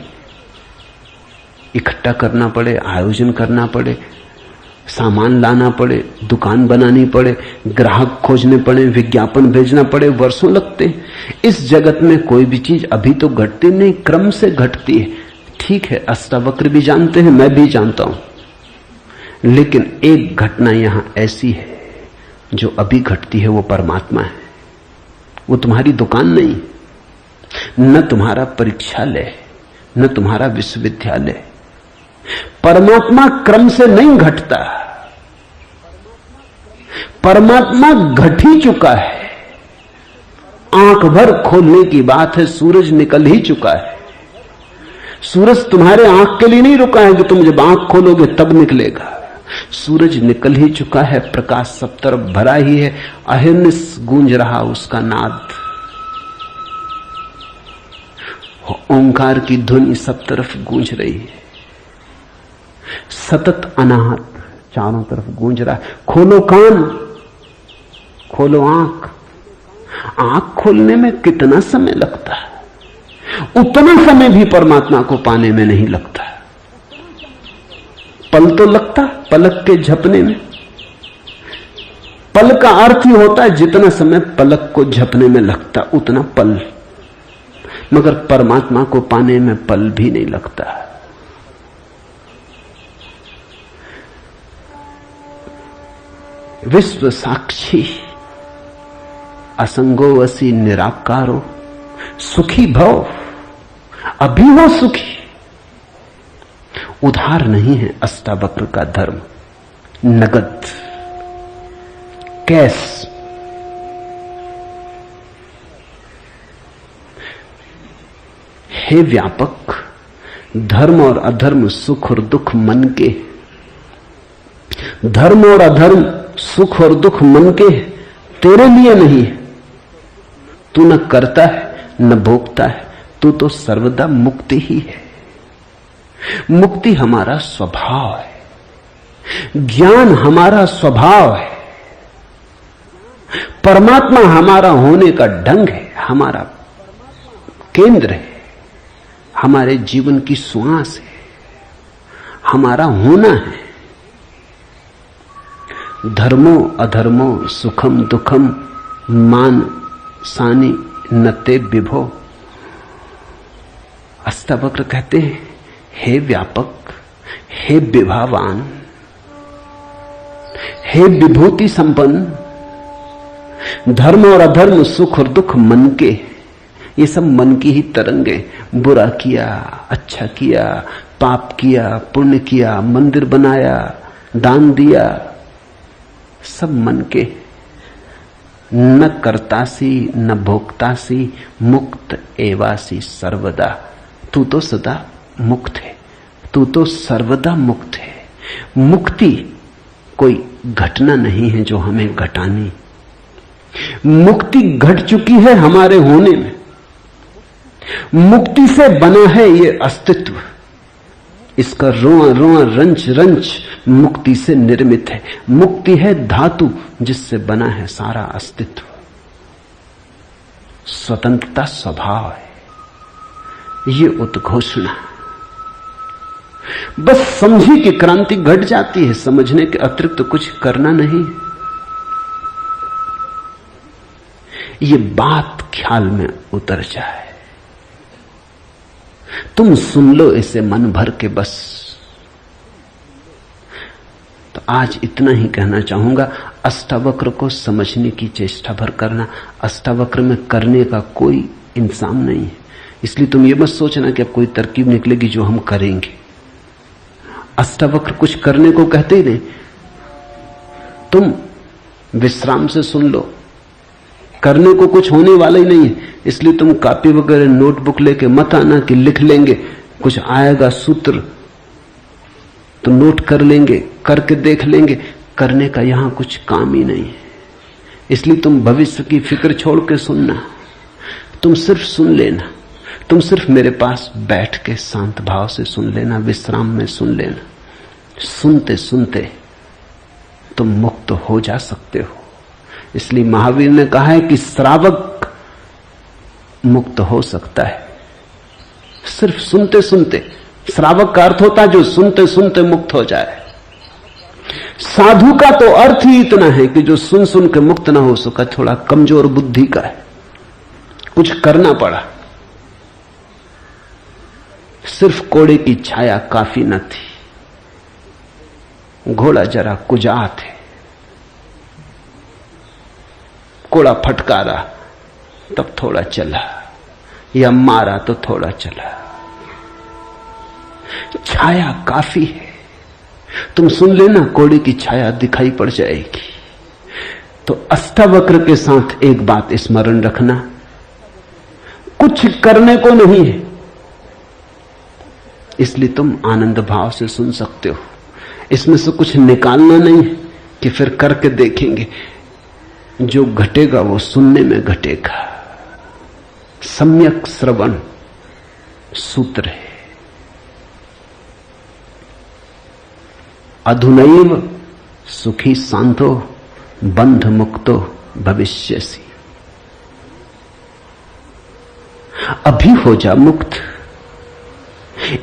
Speaker 2: इकट्ठा करना पड़े, आयोजन करना पड़े, सामान लाना पड़े, दुकान बनानी पड़े, ग्राहक खोजने पड़े, विज्ञापन भेजना पड़े, वर्षों लगते। इस जगत में कोई भी चीज अभी तो घटती नहीं, क्रम से घटती है। ठीक है, अष्टावक्र भी जानते हैं, मैं भी जानता हूं। लेकिन एक घटना यहां ऐसी है जो अभी घटती है, वो परमात्मा है। वो तुम्हारी दुकान नहीं, न तुम्हारा परीक्षालय, न तुम्हारा विश्वविद्यालय। परमात्मा क्रम से नहीं घटता, परमात्मा घट ही चुका है। आंख भर खोलने की बात है, सूरज निकल ही चुका है। सूरज तुम्हारे आंख के लिए नहीं रुका है कि तुम जब आंख खोलोगे तब निकलेगा। सूरज निकल ही चुका है, प्रकाश सब तरफ भरा ही है, अहिर्निश गूंज रहा उसका नाद, ओंकार की ध्वनि सब तरफ गूंज रही है। सतत अनाहत चारों तरफ गूंज रहा है। खोलो कान, खोलो आंख। आंख खोलने में कितना समय लगता है, उतना समय भी परमात्मा को पाने में नहीं लगता। पल तो लगता पलक के झपने में। पल का अर्थ ही होता है जितना समय पलक को झपने में लगता उतना पल, मगर परमात्मा को पाने में पल भी नहीं लगता। विश्व साक्षी असंगो वसी निराकारो सुखी भव। अभी हो सुखी। उधार नहीं है अष्टावक्र का धर्म, नगद, कैश। हे व्यापक, धर्म और अधर्म, सुख और दुख मन के। धर्म और अधर्म, सुख और दुख मन के, तेरे लिए नहीं है। तू न करता है न भोगता है, तू तो सर्वदा मुक्ति ही है। मुक्ति हमारा स्वभाव है, ज्ञान हमारा स्वभाव है, परमात्मा हमारा होने का ढंग है, हमारा केंद्र है, हमारे जीवन की श्वास है, हमारा होना है। धर्मो अधर्मो सुखम दुखम मान सानी नते विभो। अष्टावक्र कहते हैं, हे व्यापक, हे विभावान, हे विभूति संपन्न, धर्म और अधर्म, सुख और दुख मन के, ये सब मन की ही तरंगे। बुरा किया, अच्छा किया, पाप किया, पुण्य किया, मंदिर बनाया, दान दिया, सब मन के। न कर्तासी न भोक्तासी, मुक्त एवासी सर्वदा। तू तो सदा मुक्त है, तू तो सर्वदा मुक्त है। मुक्ति कोई घटना नहीं है जो हमें घटानी। मुक्ति घट चुकी है हमारे होने में। मुक्ति से बना है ये अस्तित्व, इसका रोआ रोआ रंच रंच मुक्ति से निर्मित है। मुक्ति है धातु जिससे बना है सारा अस्तित्व। स्वतंत्रता स्वभाव है, ये उद्घोषणा। बस समझी कि क्रांति घट जाती है, समझने के अतिरिक्त कुछ करना नहीं। ये बात ख्याल में उतर जाए, तुम सुन लो इसे मन भर के बस। तो आज इतना ही कहना चाहूंगा। अष्टावक्र को समझने की चेष्टा भर करना। अष्टावक्र में करने का कोई इंसान नहीं है, इसलिए तुम ये मत सोचना कि अब कोई तरकीब निकलेगी जो हम करेंगे। अष्टावक्र कुछ करने को कहते ही नहीं। तुम विश्राम से सुन लो, करने को कुछ होने वाला ही नहीं है, इसलिए तुम कॉपी वगैरह नोटबुक लेके मत आना कि लिख लेंगे, कुछ आएगा सूत्र तो नोट कर लेंगे, करके देख लेंगे। करने का यहां कुछ काम ही नहीं है, इसलिए तुम भविष्य की फिक्र छोड़ के सुनना। तुम सिर्फ सुन लेना, तुम सिर्फ मेरे पास बैठ के शांत भाव से सुन लेना, विश्राम में सुन लेना। सुनते सुनते तुम मुक्त हो जा सकते हो। इसलिए महावीर ने कहा है कि श्रावक मुक्त हो सकता है सिर्फ सुनते सुनते। श्रावक का अर्थ होता है जो सुनते सुनते मुक्त हो जाए। साधु का तो अर्थ ही इतना है कि जो सुन सुन के मुक्त ना हो सका, थोड़ा कमजोर बुद्धि का है, कुछ करना पड़ा। सिर्फ कोड़े की छाया काफी न थी, घोड़ा जरा कुजात है, कोड़ा फटकारा तब थोड़ा चला, या मारा तो थोड़ा चला। छाया काफी है, तुम सुन लेना, कोड़े की छाया दिखाई पड़ जाएगी। तो अष्टावक्र के साथ एक बात स्मरण रखना, कुछ करने को नहीं है, इसलिए तुम आनंद भाव से सुन सकते हो। इसमें से कुछ निकालना नहीं है कि फिर करके देखेंगे। जो घटेगा वो सुनने में घटेगा। सम्यक श्रवण सूत्र है। अधुनैव सुखी शांतो बंध मुक्तो भविष्यसि। अभी हो जा मुक्त,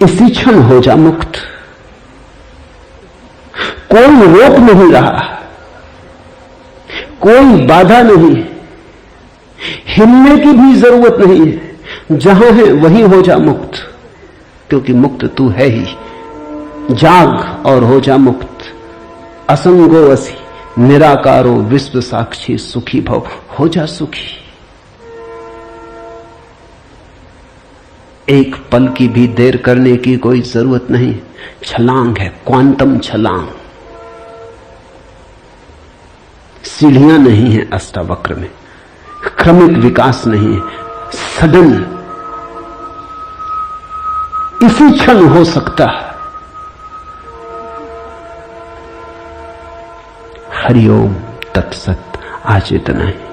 Speaker 2: इसी क्षण हो जा मुक्त। कोई रोक नहीं रहा, कोई बाधा नहीं, हिलने की भी जरूरत नहीं है। जहां है वहीं हो जा मुक्त, क्योंकि मुक्त तू है ही। जाग और हो जा मुक्त। असंगो असि निराकारो विश्व साक्षी सुखी भव। हो जा सुखी। एक पल की भी देर करने की कोई जरूरत नहीं। छलांग है, क्वांटम छलांग। सीढ़ियां नहीं है अष्टावक्र में, क्रमिक विकास नहीं है, सडन इसी क्षण हो सकता है। हरिओम तत्सत। आज इतना ही।